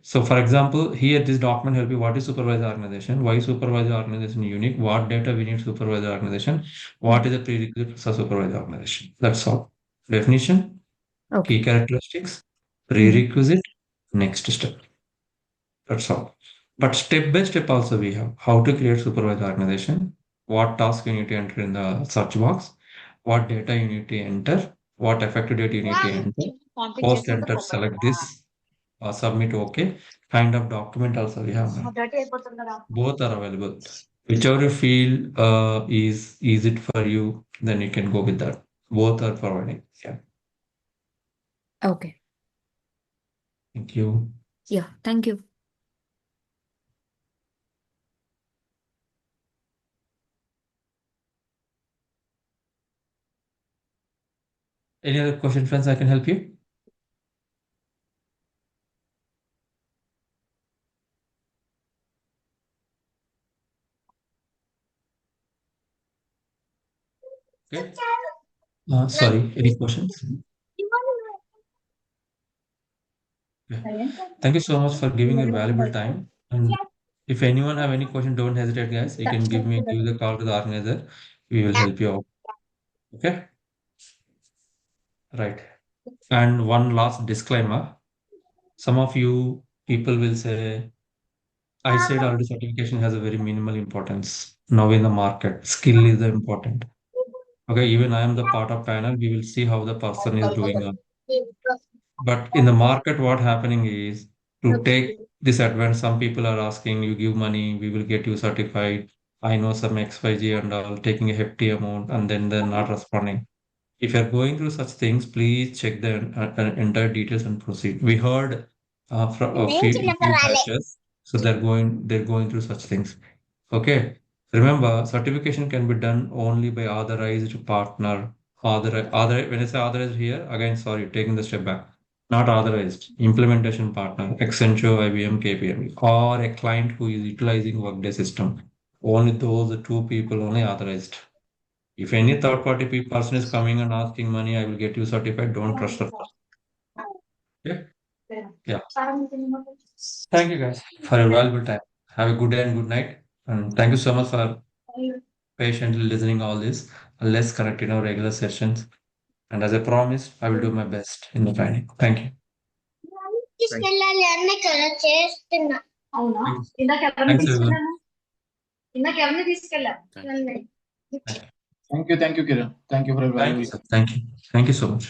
So for example, here this document help you what is supervisor organization, why supervisor organization unique, what data we need supervisor organization, what is the prerequisite for supervisor organization. That's all. Definition, key Okay. characteristics, Mhm. prerequisite, next step. That's all. But step by step also we have how to create supervisor organization, what task you need to enter in the search box, what data you need to enter, what effective data you need to enter, post enter, select this, submit OK. Kind of document also we have. Both are available. Whichever you feel is easy for you, then you can go with that. Both are providing. Yeah. Okay. Thank you. Yeah. Thank you. Any other question, friends? I can help you. Okay. Sorry. Any questions? Yeah. Thank you so much for giving your valuable time. And if anyone have any question, don't hesitate, guys. You can give the call to the organizer. We will help you out. Okay. Right. And one last disclaimer. Some of you people will say, I said already certification has a very minimal importance now in the market. Skill is the important. Okay, even I am the part of panel. We will see how the person is doing on. But in the market, what happening is to take this advantage. Some people are asking, you give money, we will get you certified. I know some XYZ and all, taking a hefty amount and then they're not responding. If you're going through such things, please check the entire details and proceed. We heard from a few batches, so they're going through such things. Okay. Remember, certification can be done only by authorized partner. When I say authorized here, again, sorry, taking the step back. Not authorized. Implementation partner, Accenture, IBM, KPMG, or a client who is utilizing Workday system. Only those two people only authorized. If any third party person is coming and asking money, I will get you certified. Don't trust that person. Okay? Yeah. Thank you guys for your valuable time. Have a good day and good night. And thank you so much for patiently listening all this. Let's connect in our regular sessions. And as I promised, I will do my best in the training. Thank you. అవునా Thank you. ఇందాక ఎవరిని Thanks, everyone. తీసుకెళ్ళాను ఇందాక ఎవరిని తీసుకెళ్ళా Thank you, Kiran. Thank you for your Thank valuable. you, sir. Thank you. Thank you so much.